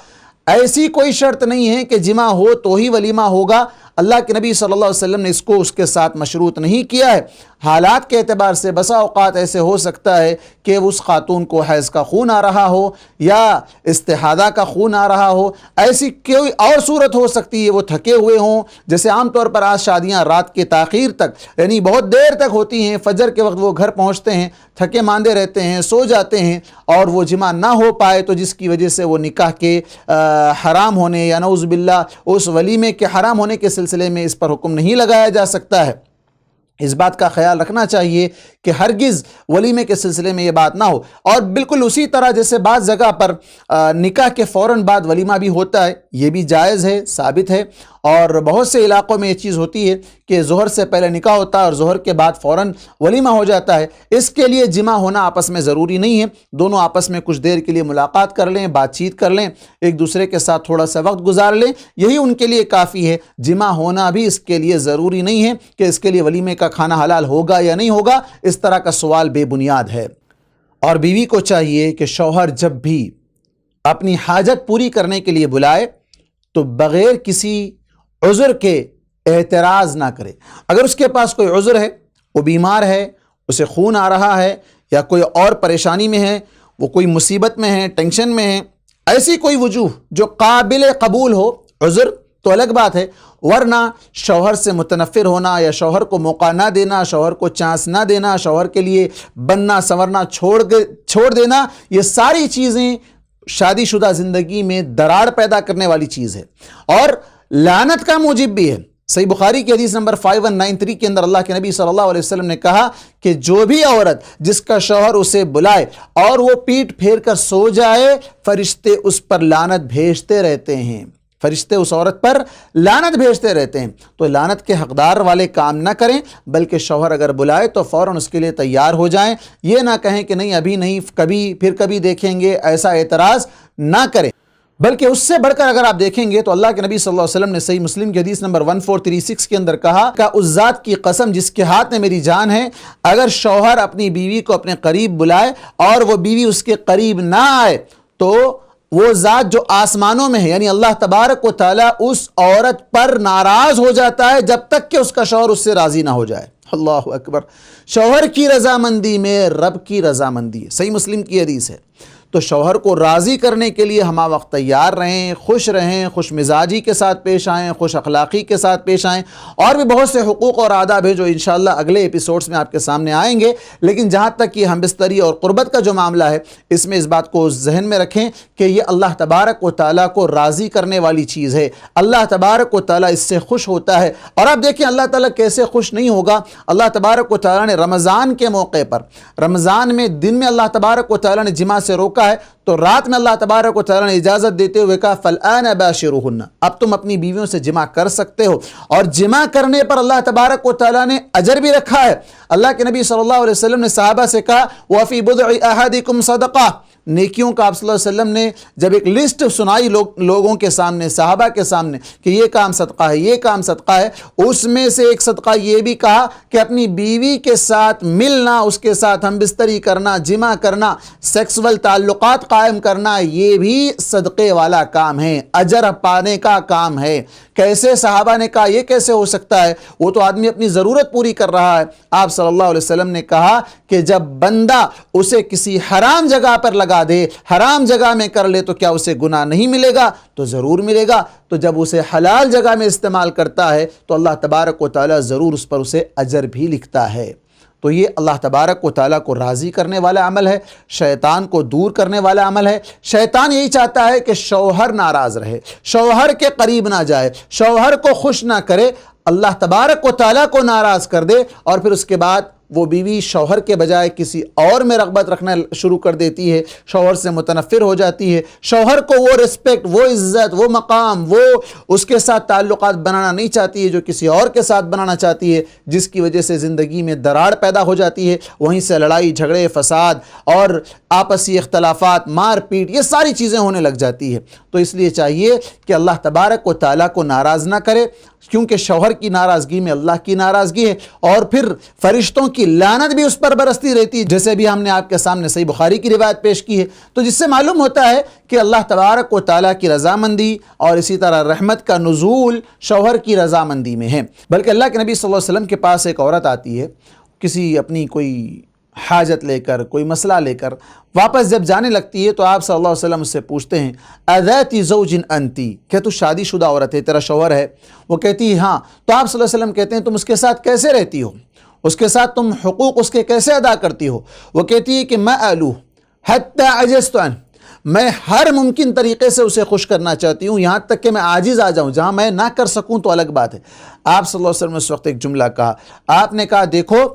ایسی کوئی شرط نہیں ہے کہ جمع ہو تو ہی ولیمہ ہوگا۔ اللہ کے نبی صلی اللہ علیہ وسلم نے اس کو اس کے ساتھ مشروط نہیں کیا ہے۔ حالات کے اعتبار سے بسا اوقات ایسے ہو سکتا ہے کہ اس خاتون کو حیض کا خون آ رہا ہو یا استحاضہ کا خون آ رہا ہو، ایسی کوئی اور صورت ہو سکتی ہے، وہ تھکے ہوئے ہوں، جیسے عام طور پر آج شادیاں رات کے تاخیر تک یعنی بہت دیر تک ہوتی ہیں، فجر کے وقت وہ گھر پہنچتے ہیں، تھکے ماندے رہتے ہیں، سو جاتے ہیں اور وہ جمع نہ ہو پائے تو جس کی وجہ سے وہ نکاح کے حرام ہونے یا نعوذ باللہ اس ولیمے کے حرام ہونے کے سلسلے میں اس پر حکم نہیں لگایا جا سکتا ہے۔ اس بات کا خیال رکھنا چاہیے کہ ہرگز ولیمے کے سلسلے میں یہ بات نہ ہو۔ اور بالکل اسی طرح جیسے بعض جگہ پر نکاح کے فوراً بعد ولیمہ بھی ہوتا ہے، یہ بھی جائز ہے، ثابت ہے۔ اور بہت سے علاقوں میں یہ چیز ہوتی ہے کہ ظہر سے پہلے نکاح ہوتا ہے اور ظہر کے بعد فوراً ولیمہ ہو جاتا ہے۔ اس کے لیے جمع ہونا آپس میں ضروری نہیں ہے، دونوں آپس میں کچھ دیر کے لیے ملاقات کر لیں، بات چیت کر لیں، ایک دوسرے کے ساتھ تھوڑا سا وقت گزار لیں، یہی ان کے لیے کافی ہے۔ جمع ہونا بھی اس کے لیے ضروری نہیں ہے کہ اس کے لیے ولیمے کا کھانا حلال ہوگا یا نہیں ہوگا، اس طرح کا سوال بے بنیاد ہے۔ اور بیوی کو چاہیے کہ شوہر جب بھی اپنی حاجت پوری کرنے کے لیے بلائے تو بغیر کسی عذر کے اعتراض نہ کرے۔ اگر اس کے پاس کوئی عذر ہے، وہ بیمار ہے، اسے خون آ رہا ہے یا کوئی اور پریشانی میں ہے، وہ کوئی مصیبت میں ہے، ٹینشن میں ہے، ایسی کوئی وجوہ جو قابل قبول ہو، عذر تو الگ بات ہے، ورنہ شوہر سے متنفر ہونا یا شوہر کو موقع نہ دینا، شوہر کو چانس نہ دینا، شوہر کے لیے بننا سنورنا چھوڑ دینا، یہ ساری چیزیں شادی شدہ زندگی میں دراڑ پیدا کرنے والی چیز ہے اور لعنت کا موجب بھی ہے۔ صحیح بخاری کی حدیث نمبر 5193 کے اندر اللہ کے نبی صلی اللہ علیہ وسلم نے کہا کہ جو بھی عورت جس کا شوہر اسے بلائے اور وہ پیٹ پھیر کر سو جائے، فرشتے اس پر لعنت بھیجتے رہتے ہیں، فرشتے اس عورت پر لعنت بھیجتے رہتے ہیں۔ تو لعنت کے حقدار والے کام نہ کریں، بلکہ شوہر اگر بلائے تو فوراً اس کے لیے تیار ہو جائیں، یہ نہ کہیں کہ نہیں ابھی نہیں، کبھی پھر کبھی دیکھیں گے، ایسا اعتراض نہ کریں۔ بلکہ اس سے بڑھ کر اگر آپ دیکھیں گے تو اللہ کے نبی صلی اللہ علیہ وسلم نے صحیح مسلم کی حدیث نمبر 1436 کے اندر کہا کہ اس ذات کی قسم جس کے ہاتھ میں میری جان ہے، اگر شوہر اپنی بیوی کو اپنے قریب بلائے اور وہ بیوی اس کے قریب نہ آئے تو وہ ذات جو آسمانوں میں ہے یعنی اللہ تبارک و تعالیٰ اس عورت پر ناراض ہو جاتا ہے جب تک کہ اس کا شوہر اس سے راضی نہ ہو جائے۔ اللہ اکبر، شوہر کی رضامندی میں رب کی رضامندی ہے، صحیح مسلم کی حدیث ہے۔ تو شوہر کو راضی کرنے کے لیے ہمہ وقت تیار رہیں، خوش رہیں، خوش مزاجی کے ساتھ پیش آئیں، خوش اخلاقی کے ساتھ پیش آئیں، اور بھی بہت سے حقوق اور آداب ہے جو انشاءاللہ اگلے ایپیسوڈز میں آپ کے سامنے آئیں گے۔ لیکن جہاں تک یہ ہم بستری اور قربت کا جو معاملہ ہے، اس میں اس بات کو ذہن میں رکھیں کہ یہ اللہ تبارک و تعالیٰ کو راضی کرنے والی چیز ہے، اللہ تبارک و تعالیٰ اس سے خوش ہوتا ہے۔ اور آپ دیکھیں اللہ تعالیٰ کیسے خوش نہیں ہوگا۔ اللہ تبارک و تعالیٰ نے رمضان کے موقع پر، رمضان میں دن میں اللہ تبارک و تعالیٰ نے جماع سے روکا ہے، تو رات میں اللہ تبارک و تعالیٰ نے اجازت دیتے ہوئے کہا فَالْآنَ بَاشِرُوهُنَّ، اب تم اپنی بیویوں سے جماع کر سکتے ہو۔ اور جماع کرنے پر اللہ تبارک و تعالیٰ نے اجر بھی رکھا ہے۔ اللہ کے نبی صلی اللہ علیہ وسلم نے صحابہ سے کہا وَفِي بُضْعِ أَحَدِكُمْ صَدَقَةٌ، نیکیوں کا آپ صلی اللہ علیہ وسلم نے جب ایک لسٹ سنائی لوگوں کے سامنے، صحابہ کے سامنے، کہ یہ کام صدقہ ہے، یہ کام صدقہ ہے، اس میں سے ایک صدقہ یہ بھی کہا کہ اپنی بیوی کے ساتھ ملنا، اس کے ساتھ ہم بستری کرنا، جماع کرنا، سیکسول تعلقات قائم کرنا، یہ بھی صدقے والا کام ہے، اجر پانے کا کام ہے۔ کیسے؟ صحابہ نے کہا یہ کیسے ہو سکتا ہے، وہ تو آدمی اپنی ضرورت پوری کر رہا ہے۔ آپ صلی اللہ علیہ وسلم نے کہا کہ جب بندہ اسے کسی حرام جگہ پر لگا دے، حرام جگہ میں کر لے، تو کیا اسے گناہ نہیں ملے گا؟ تو ضرور ملے گا۔ تو جب اسے حلال جگہ میں استعمال کرتا ہے تو اللہ تبارک و تعالیٰ ضرور اس پر اسے اجر بھی لکھتا ہے۔ تو یہ اللہ تبارک و تعالیٰ کو راضی کرنے والا عمل ہے، شیطان کو دور کرنے والا عمل ہے۔ شیطان یہی چاہتا ہے کہ شوہر ناراض رہے، شوہر کے قریب نہ جائے، شوہر کو خوش نہ کرے، اللہ تبارک و تعالیٰ کو ناراض کر دے، اور پھر اس کے بعد وہ بیوی شوہر کے بجائے کسی اور میں رغبت رکھنا شروع کر دیتی ہے، شوہر سے متنفر ہو جاتی ہے، شوہر کو وہ رسپیکٹ، وہ عزت، وہ مقام، وہ اس کے ساتھ تعلقات بنانا نہیں چاہتی ہے جو کسی اور کے ساتھ بنانا چاہتی ہے، جس کی وجہ سے زندگی میں دراڑ پیدا ہو جاتی ہے، وہیں سے لڑائی جھگڑے فساد اور آپسی اختلافات، مار پیٹ، یہ ساری چیزیں ہونے لگ جاتی ہے۔ تو اس لیے چاہیے کہ اللہ تبارک و تعالیٰ کو ناراض نہ کرے، کیونکہ شوہر کی ناراضگی میں اللہ کی ناراضگی ہے، اور پھر فرشتوں کی لعنت بھی اس پر برستی رہتی ہے، جیسے بھی ہم نے آپ کے سامنے صحیح بخاری کی روایت پیش کی ہے۔ تو جس سے معلوم ہوتا ہے کہ اللہ تبارک و تعالیٰ کی رضامندی اور اسی طرح رحمت کا نزول شوہر کی رضامندی میں ہے۔ بلکہ اللہ کے نبی صلی اللہ علیہ وسلم کے پاس ایک عورت آتی ہے، کسی اپنی کوئی حاجت لے کر، کوئی مسئلہ لے کر واپس جب جانے لگتی ہے تو آپ صلی اللہ علیہ وسلم اس سے پوچھتے ہیں اذاتی زوج انتی، کہ تو شادی شدہ عورت ہے، تیرا شوہر ہے؟ وہ کہتی ہے ہاں۔ تو آپ صلی اللہ علیہ وسلم کہتے ہیں تم اس کے ساتھ کیسے رہتی ہو، اس کے ساتھ تم حقوق اس کے کیسے ادا کرتی ہو؟ وہ کہتی ہے کہ میں آلو حتی عجزت عنہ، میں ہر ممکن طریقے سے اسے خوش کرنا چاہتی ہوں، یہاں تک کہ میں عاجز آ جاؤں، جہاں میں نہ کر سکوں تو الگ بات ہے۔ آپ صلی اللہ علیہ وسلم نے اس وقت ایک جملہ کہا، آپ نے کہا دیکھو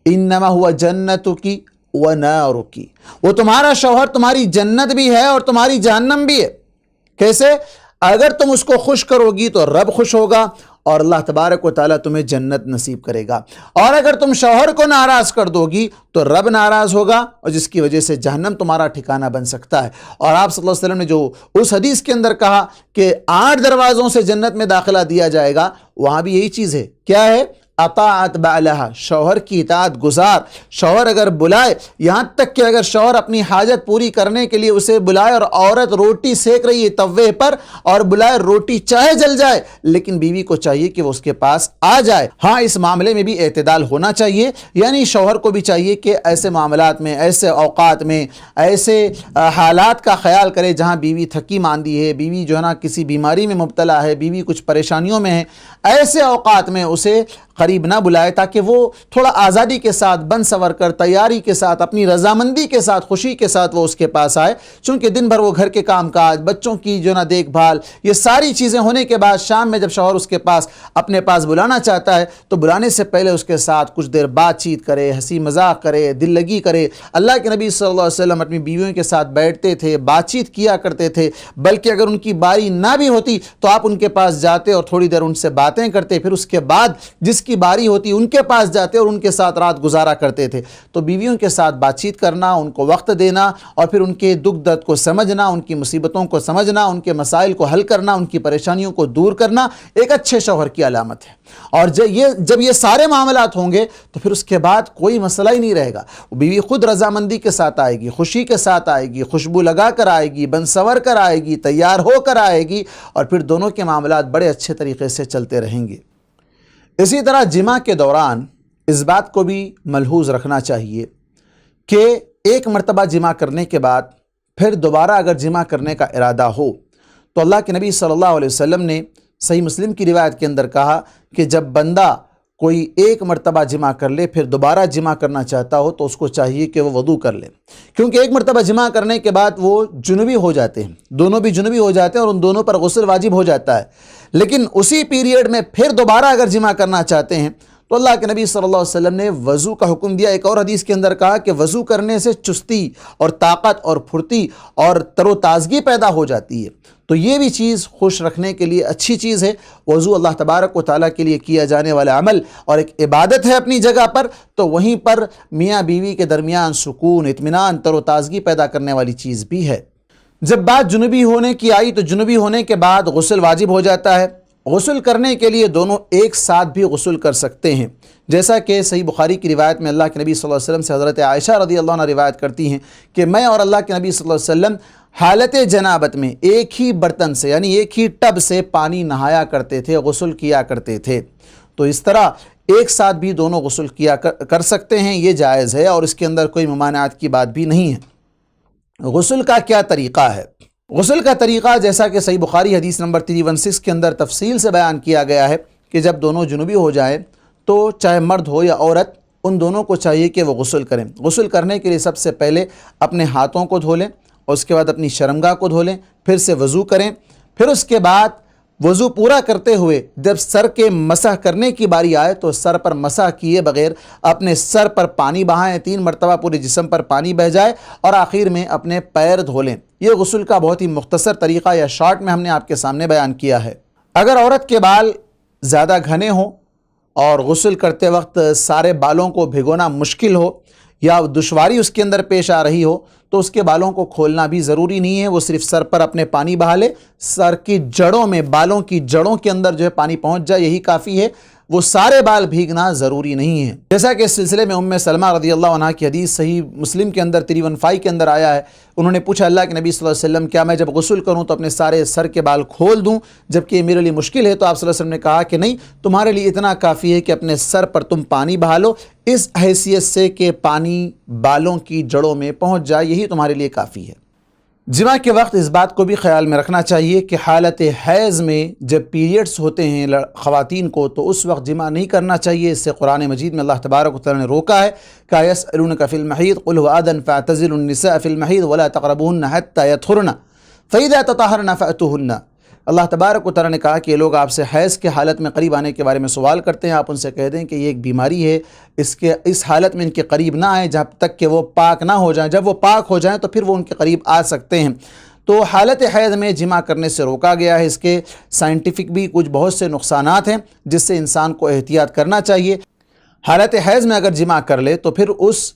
انما ہوا جنتک ونارک، وہ تمہارا شوہر تمہاری جنت بھی ہے اور تمہاری جہنم بھی ہے۔ کیسے؟ اگر تم اس کو خوش کرو گی تو رب خوش ہوگا اور اللہ تبارک و تعالیٰ تمہیں جنت نصیب کرے گا، اور اگر تم شوہر کو ناراض کر دو گی تو رب ناراض ہوگا، اور جس کی وجہ سے جہنم تمہارا ٹھکانہ بن سکتا ہے۔ اور آپ صلی اللہ علیہ وسلم نے جو اس حدیث کے اندر کہا کہ 8 دروازوں سے جنت میں داخلہ دیا جائے گا، وہاں بھی یہی چیز ہے۔ کیا ہے؟ اطاعت بعلہا، شوہر کی اطاعت گزار۔ شوہر اگر بلائے، یہاں تک کہ اگر شوہر اپنی حاجت پوری کرنے کے لیے اسے بلائے اور عورت روٹی سیک رہی ہے توے پر اور بلائے، روٹی چاہے جل جائے لیکن بیوی کو چاہیے کہ وہ اس کے پاس آ جائے۔ ہاں، اس معاملے میں بھی اعتدال ہونا چاہیے، یعنی شوہر کو بھی چاہیے کہ ایسے معاملات میں، ایسے اوقات میں، ایسے حالات کا خیال کرے جہاں بیوی تھکی ماندی ہے، بیوی جو ہے نا کسی بیماری میں مبتلا ہے، بیوی کچھ پریشانیوں میں ہے، ایسے اوقات میں اسے قریب نہ بلائے تاکہ وہ تھوڑا آزادی کے ساتھ بن سور کر، تیاری کے ساتھ، اپنی رضامندی کے ساتھ، خوشی کے ساتھ وہ اس کے پاس آئے۔ چونکہ دن بھر وہ گھر کے کام کاج، بچوں کی جو نا دیکھ بھال، یہ ساری چیزیں ہونے کے بعد شام میں جب شوہر اس کے پاس اپنے پاس بلانا چاہتا ہے تو بلانے سے پہلے اس کے ساتھ کچھ دیر بات چیت کرے، ہنسی مذاق کرے، دل لگی کرے۔ اللہ کے نبی صلی اللہ علیہ وسلم اپنی بیویوں کے ساتھ بیٹھتے تھے، بات چیت کیا کرتے تھے، بلکہ اگر ان کی باری نہ بھی ہوتی تو آپ ان کے پاس جاتے اور تھوڑی دیر ان سے باتیں کرتے، پھر اس کے بعد جس کی باری ہوتی ان کے پاس جاتے اور ان کے ساتھ رات گزارا کرتے تھے۔ تو بیویوں کے ساتھ بات چیت کرنا، ان کو وقت دینا اور پھر ان کے دکھ درد کو سمجھنا، ان کی مصیبتوں کو سمجھنا، ان کے مسائل کو حل کرنا، ان کی پریشانیوں کو دور کرنا ایک اچھے شوہر کی علامت ہے۔ اور جب یہ سارے معاملات ہوں گے تو پھر اس کے بعد کوئی مسئلہ ہی نہیں رہے گا۔ بیوی خود رضامندی کے ساتھ آئے گی، خوشی کے ساتھ آئے گی، خوشبو لگا کر آئے گی، بن سور کر آئے گی، تیار ہو کر آئے گی، اور پھر دونوں کے معاملات بڑے اچھے طریقے سے چلتے رہیں گے۔ اسی طرح جماع کے دوران اس بات کو بھی ملحوظ رکھنا چاہیے کہ ایک مرتبہ جماع کرنے کے بعد پھر دوبارہ اگر جمع کرنے کا ارادہ ہو تو اللہ کے نبی صلی اللہ علیہ وسلم نے صحیح مسلم کی روایت کے اندر کہا کہ جب بندہ کوئی ایک مرتبہ جمع کر لے پھر دوبارہ جمع کرنا چاہتا ہو تو اس کو چاہیے کہ وہ وضو کر لے، کیونکہ ایک مرتبہ جمع کرنے کے بعد وہ جنوبی ہو جاتے ہیں، دونوں بھی جنوبی ہو جاتے ہیں اور ان دونوں پر غسل واجب ہو جاتا ہے، لیکن اسی پیریڈ میں پھر دوبارہ اگر جمع کرنا چاہتے ہیں تو اللہ کے نبی صلی اللہ علیہ وسلم نے وضو کا حکم دیا۔ ایک اور حدیث کے اندر کہا کہ وضو کرنے سے چستی اور طاقت اور پھرتی اور تر و تازگی پیدا ہو جاتی ہے، تو یہ بھی چیز خوش رکھنے کے لیے اچھی چیز ہے۔ وضو اللہ تبارک و تعالیٰ کے لیے کیا جانے والا عمل اور ایک عبادت ہے اپنی جگہ پر، تو وہیں پر میاں بیوی کے درمیان سکون، اطمینان، تر و تازگی پیدا کرنے والی چیز بھی ہے۔ جب بات جنوبی ہونے کی آئی تو جنوبی ہونے کے بعد غسل واجب ہو جاتا ہے۔ غسل کرنے کے لیے دونوں ایک ساتھ بھی غسل کر سکتے ہیں، جیسا کہ صحیح بخاری کی روایت میں اللہ کے نبی صلی اللہ علیہ وسلم سے حضرت عائشہ رضی اللہ عنہ روایت کرتی ہیں کہ میں اور اللہ کے نبی صلی اللہ علیہ وسلم حالت جنابت میں ایک ہی برتن سے یعنی ایک ہی ٹب سے پانی نہایا کرتے تھے، غسل کیا کرتے تھے۔ تو اس طرح ایک ساتھ بھی دونوں غسل کیا کر سکتے ہیں، یہ جائز ہے اور اس کے اندر کوئی ممانعات کی بات بھی نہیں ہے۔ غسل کا کیا طریقہ ہے؟ غسل کا طریقہ جیسا کہ صحیح بخاری حدیث نمبر 316 کے اندر تفصیل سے بیان کیا گیا ہے کہ جب دونوں جنوبی ہو جائیں تو چاہے مرد ہو یا عورت، ان دونوں کو چاہیے کہ وہ غسل کریں۔ غسل کرنے کے لیے سب سے پہلے اپنے ہاتھوں کو دھو لیں اور اس کے بعد اپنی شرمگاہ کو دھو لیں، پھر سے وضو کریں، پھر اس کے بعد وضو پورا کرتے ہوئے جب سر کے مسح کرنے کی باری آئے تو سر پر مسح کیے بغیر اپنے سر پر پانی بہائیں، 3 مرتبہ پورے جسم پر پانی بہہ جائے اور آخر میں اپنے پیر دھو لیں۔ یہ غسل کا بہت ہی مختصر طریقہ یا شارٹ میں ہم نے آپ کے سامنے بیان کیا ہے۔ اگر عورت کے بال زیادہ گھنے ہوں اور غسل کرتے وقت سارے بالوں کو بھگونا مشکل ہو یا دشواری اس کے اندر پیش آ رہی ہو تو اس کے بالوں کو کھولنا بھی ضروری نہیں ہے، وہ صرف سر پر اپنے پانی بہا لے، سر کی جڑوں میں، بالوں کی جڑوں کے اندر جو ہے پانی پہنچ جائے، یہی کافی ہے، وہ سارے بال بھیگنا ضروری نہیں ہے۔ جیسا کہ اس سلسلے میں ام سلمہ رضی اللہ عنہ کی حدیث صحیح مسلم کے اندر 315 کے اندر آیا ہے، انہوں نے پوچھا اللہ کے نبی صلی اللہ علیہ وسلم کیا میں جب غسل کروں تو اپنے سارے سر کے بال کھول دوں جبکہ یہ میرے لیے مشکل ہے؟ تو آپ صلی اللہ علیہ وسلم نے کہا کہ نہیں، تمہارے لیے اتنا کافی ہے کہ اپنے سر پر تم پانی بہا لو، اس حیثیت سے کہ پانی بالوں کی جڑوں میں پہنچ جائے، یہی تمہارے لیے کافی ہے۔ جمعہ کے وقت اس بات کو بھی خیال میں رکھنا چاہیے کہ حالت حیض میں جب پیریڈز ہوتے ہیں خواتین کو تو اس وقت جمعہ نہیں کرنا چاہیے، اس سے قرآن مجید میں اللہ تبارک و تعالی نے روکا ہے کہ یسألونک فی المحیض قل هو اذى فاعتزلوا النساء فی المحیض ولا تقربوهن حتى يطهرن فاذا تطهرن فاتوهن۔ اللہ تبارک و تعالی نے کہا کہ یہ لوگ آپ سے حیض کے حالت میں قریب آنے کے بارے میں سوال کرتے ہیں، آپ ان سے کہہ دیں کہ یہ ایک بیماری ہے، اس حالت میں ان کے قریب نہ آئیں جب تک کہ وہ پاک نہ ہو جائیں، جب وہ پاک ہو جائیں تو پھر وہ ان کے قریب آ سکتے ہیں۔ تو حالت حیض میں جمع کرنے سے روکا گیا ہے، اس کے سائنٹیفک بھی کچھ بہت سے نقصانات ہیں جس سے انسان کو احتیاط کرنا چاہیے۔ حالت حیض میں اگر جمع کر لے تو پھر اس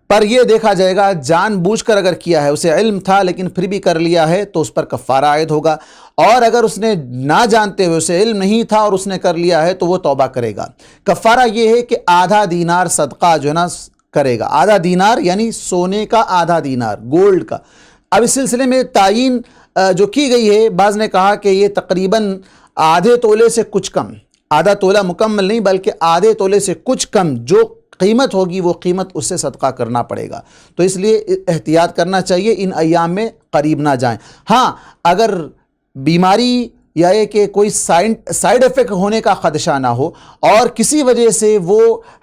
پر یہ دیکھا جائے گا جان بوجھ کر اگر کیا ہے، اسے علم تھا لیکن پھر بھی کر لیا ہے تو اس پر کفارہ عائد ہوگا، اور اگر اس نے نہ جانتے ہوئے، اسے علم نہیں تھا اور اس نے کر لیا ہے تو وہ توبہ کرے گا۔ کفارہ یہ ہے کہ آدھا دینار صدقہ جو ہے نا کرے گا، آدھا دینار یعنی سونے کا آدھا دینار، گولڈ کا۔ اب اس سلسلے میں تعین جو کی گئی ہے، بعض نے کہا کہ یہ تقریباً آدھے تولے سے کچھ کم، آدھا تولہ مکمل نہیں بلکہ آدھے تولے سے کچھ کم جو قیمت ہوگی وہ قیمت اس سے صدقہ کرنا پڑے گا، تو اس لیے احتیاط کرنا چاہیے، ان ایام میں قریب نہ جائیں۔ ہاں اگر بیماری یا یہ کہ کوئی سائیڈ ایفیکٹ ہونے کا خدشہ نہ ہو اور کسی وجہ سے وہ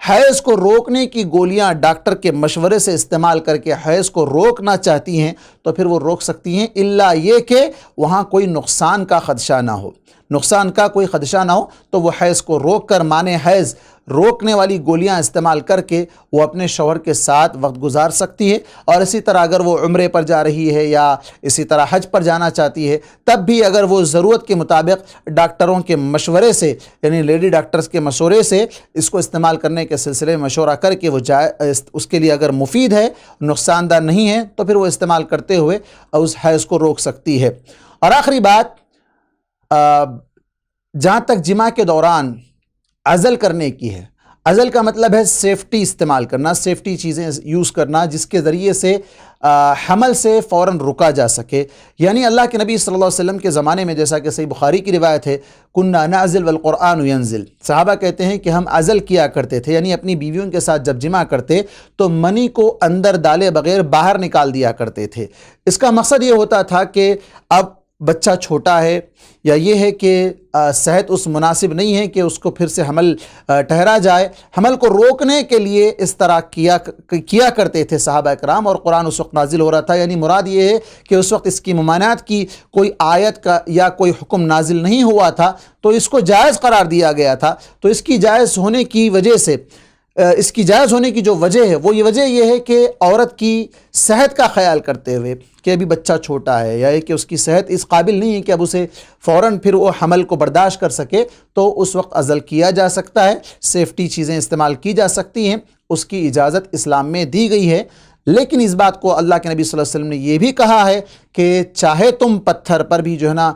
حیض کو روکنے کی گولیاں ڈاکٹر کے مشورے سے استعمال کر کے حیض کو روکنا چاہتی ہیں تو پھر وہ روک سکتی ہیں، الا یہ کہ وہاں کوئی نقصان کا خدشہ نہ ہو، نقصان کا کوئی خدشہ نہ ہو تو وہ حیض کو روک کر مانے حیض روکنے والی گولیاں استعمال کر کے وہ اپنے شوہر کے ساتھ وقت گزار سکتی ہے۔ اور اسی طرح اگر وہ عمرے پر جا رہی ہے یا اسی طرح حج پر جانا چاہتی ہے تب بھی اگر وہ ضرورت کے مطابق ڈاکٹروں کے مشورے سے یعنی لیڈی ڈاکٹرز کے مشورے سے اس کو استعمال کرنے کے سلسلے میں مشورہ کر کے وہ جائے، اس کے لیے اگر مفید ہے، نقصان دہ نہیں ہے تو پھر وہ استعمال کرتے ہوئے اس حیض کو روک سکتی ہے۔ اور آخری بات، جہاں تک جماع کے دوران عزل کرنے کی ہے، عزل کا مطلب ہے سیفٹی استعمال کرنا، سیفٹی چیزیں یوز کرنا جس کے ذریعے سے حمل سے فوراً رکا جا سکے۔ یعنی اللہ کے نبی صلی اللہ علیہ وسلم کے زمانے میں، جیسا کہ صحیح بخاری کی روایت ہے، کنّا نعزل والقرآن ینزل، صحابہ کہتے ہیں کہ ہم عزل کیا کرتے تھے، یعنی اپنی بیویوں کے ساتھ جب جمع کرتے تو منی کو اندر ڈالے بغیر باہر نکال دیا کرتے تھے۔ اس کا مقصد یہ ہوتا تھا کہ اب بچہ چھوٹا ہے یا یہ ہے کہ صحت اس مناسب نہیں ہے کہ اس کو پھر سے حمل ٹھہرا جائے، حمل کو روکنے کے لیے اس طرح کیا کرتے تھے صحابہ اکرام، اور قرآن اس وقت نازل ہو رہا تھا۔ یعنی مراد یہ ہے کہ اس وقت اس کی ممانعت کی کوئی آیت کا یا کوئی حکم نازل نہیں ہوا تھا، تو اس کو جائز قرار دیا گیا تھا۔ تو اس کی جائز ہونے کی وجہ سے، اس کی جائز ہونے کی جو وجہ ہے وہ وجہ یہ ہے کہ عورت کی صحت کا خیال کرتے ہوئے کہ ابھی بچہ چھوٹا ہے یا کہ اس کی صحت اس قابل نہیں ہے کہ اب اسے فوراً پھر وہ حمل کو برداشت کر سکے، تو اس وقت عزل کیا جا سکتا ہے، سیفٹی چیزیں استعمال کی جا سکتی ہیں، اس کی اجازت اسلام میں دی گئی ہے۔ لیکن اس بات کو اللہ کے نبی صلی اللہ علیہ وسلم نے یہ بھی کہا ہے کہ چاہے تم پتھر پر بھی جو ہے نا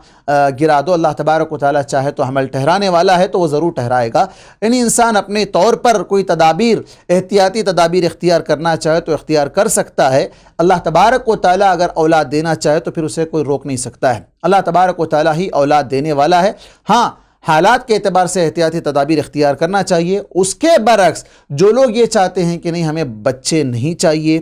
گرا دو، اللہ تبارک و تعالیٰ چاہے تو حمل ٹھہرانے والا ہے تو وہ ضرور ٹھہرائے گا۔ یعنی انسان اپنے طور پر کوئی تدابیر، احتیاطی تدابیر اختیار کرنا چاہے تو اختیار کر سکتا ہے۔ اللہ تبارک و تعالیٰ اگر اولاد دینا چاہے تو پھر اسے کوئی روک نہیں سکتا ہے۔ اللہ تبارک و تعالیٰ ہی اولاد دینے والا ہے۔ ہاں، حالات کے اعتبار سے احتیاطی تدابیر اختیار کرنا چاہیے۔ اس کے برعکس جو لوگ یہ چاہتے ہیں کہ نہیں ہمیں بچے نہیں چاہیے،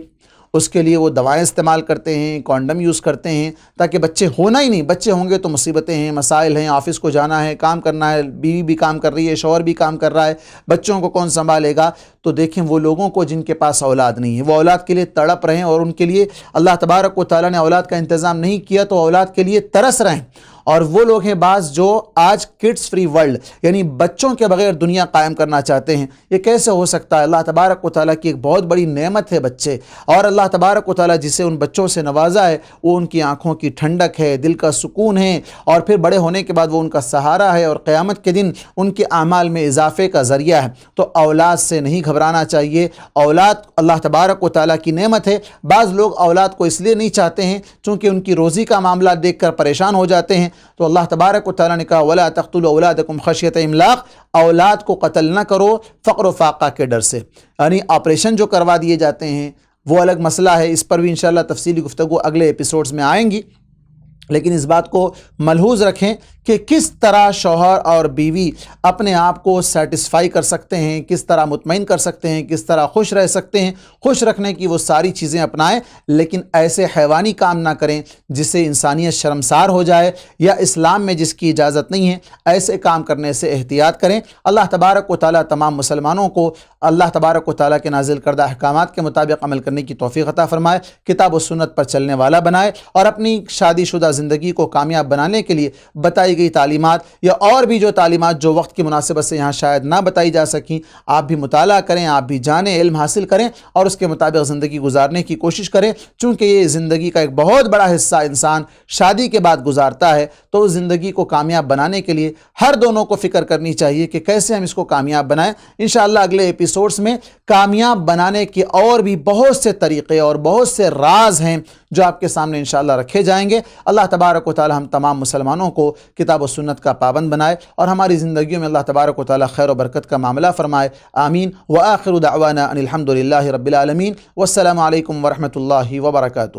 اس کے لیے وہ دوائیں استعمال کرتے ہیں، کانڈم یوز کرتے ہیں تاکہ بچے ہونا ہی نہیں، بچے ہوں گے تو مصیبتیں ہیں، مسائل ہیں، آفس کو جانا ہے، کام کرنا ہے، بیوی بھی کام کر رہی ہے، شوہر بھی کام کر رہا ہے، بچوں کو کون سنبھالے گا؟ تو دیکھیں وہ لوگوں کو جن کے پاس اولاد نہیں ہے، وہ اولاد کے لیے تڑپ رہے ہیں اور ان کے لیے اللہ تبارک و تعالیٰ نے اولاد کا انتظام نہیں کیا تو اولاد کے لیے ترس رہے ہیں۔ اور وہ لوگ ہیں بعض جو آج کڈس فری ورلڈ یعنی بچوں کے بغیر دنیا قائم کرنا چاہتے ہیں۔ یہ کیسے ہو سکتا ہے؟ اللہ تبارک و تعالیٰ کی ایک بہت بڑی نعمت ہے بچے، اور اللہ تبارک و تعالیٰ جسے ان بچوں سے نوازا ہے وہ ان کی آنکھوں کی ٹھنڈک ہے، دل کا سکون ہے، اور پھر بڑے ہونے کے بعد وہ ان کا سہارا ہے اور قیامت کے دن ان کے اعمال میں اضافے کا ذریعہ ہے۔ تو اولاد سے نہیں گھبرانا چاہیے، اولاد اللہ تبارک و تعالیٰ کی نعمت ہے۔ بعض لوگ اولاد کو اس لیے نہیں چاہتے ہیں چونکہ ان کی روزی کا معاملہ دیکھ کر پریشان ہو جاتے ہیں، تو اللہ تبارک و تعالیٰ نے کہا وَلَا تَقْتُلُوا أَوْلَادَكُمْ خَشْيَةَ إِمْلَاقٍ، اولاد کو قتل نہ کرو فقر و فاقہ کے ڈر سے۔ یعنی آپریشن جو کروا دیے جاتے ہیں وہ الگ مسئلہ ہے، اس پر بھی انشاءاللہ تفصیلی گفتگو اگلے ایپیسوڈز میں آئیں گی، لیکن اس بات کو ملحوظ رکھیں کہ کس طرح شوہر اور بیوی اپنے آپ کو سیٹسفائی کر سکتے ہیں، کس طرح مطمئن کر سکتے ہیں، کس طرح خوش رہ سکتے ہیں۔ خوش رکھنے کی وہ ساری چیزیں اپنائیں، لیکن ایسے حیوانی کام نہ کریں جس سے انسانیت شرمسار ہو جائے یا اسلام میں جس کی اجازت نہیں ہے، ایسے کام کرنے سے احتیاط کریں۔ اللہ تبارک و تعالیٰ تمام مسلمانوں کو اللہ تبارک و تعالیٰ کے نازل کردہ احکامات کے مطابق عمل کرنے کی توفیق عطا فرمائے، کتاب و سنت پر چلنے والا بنائے، اور اپنی شادی شدہ زندگی کو کامیاب بنانے کے لیے بتائی گئی تعلیمات یا اور بھی جو تعلیمات جو وقت کی مناسبت سے یہاں شاید نہ بتائی جا سکیں، آپ بھی مطالعہ کریں، آپ بھی جانیں، علم حاصل کریں اور اس کے مطابق زندگی گزارنے کی کوشش کریں۔ چونکہ یہ زندگی کا ایک بہت بڑا حصہ انسان شادی کے بعد گزارتا ہے، تو اس زندگی کو کامیاب بنانے کے لیے ہر دونوں کو فکر کرنی چاہیے کہ کیسے ہم اس کو کامیاب بنائیں۔ انشاءاللہ اگلے ایپیسوڈز میں کامیاب بنانے کے اور بھی بہت سے طریقے اور بہت سے راز ہیں جو آپ کے سامنے انشاءاللہ رکھے جائیں گے۔ اللہ تبارک و تعالی ہم تمام مسلمانوں کو کتاب و سنت کا پابند بنائے اور ہماری زندگیوں میں اللہ تبارک و تعالی خیر و برکت کا معاملہ فرمائے، آمین۔ وآخر دعوانا ان الحمد للہ رب العالمین، والسلام علیکم ورحمۃ اللہ وبرکاتہ۔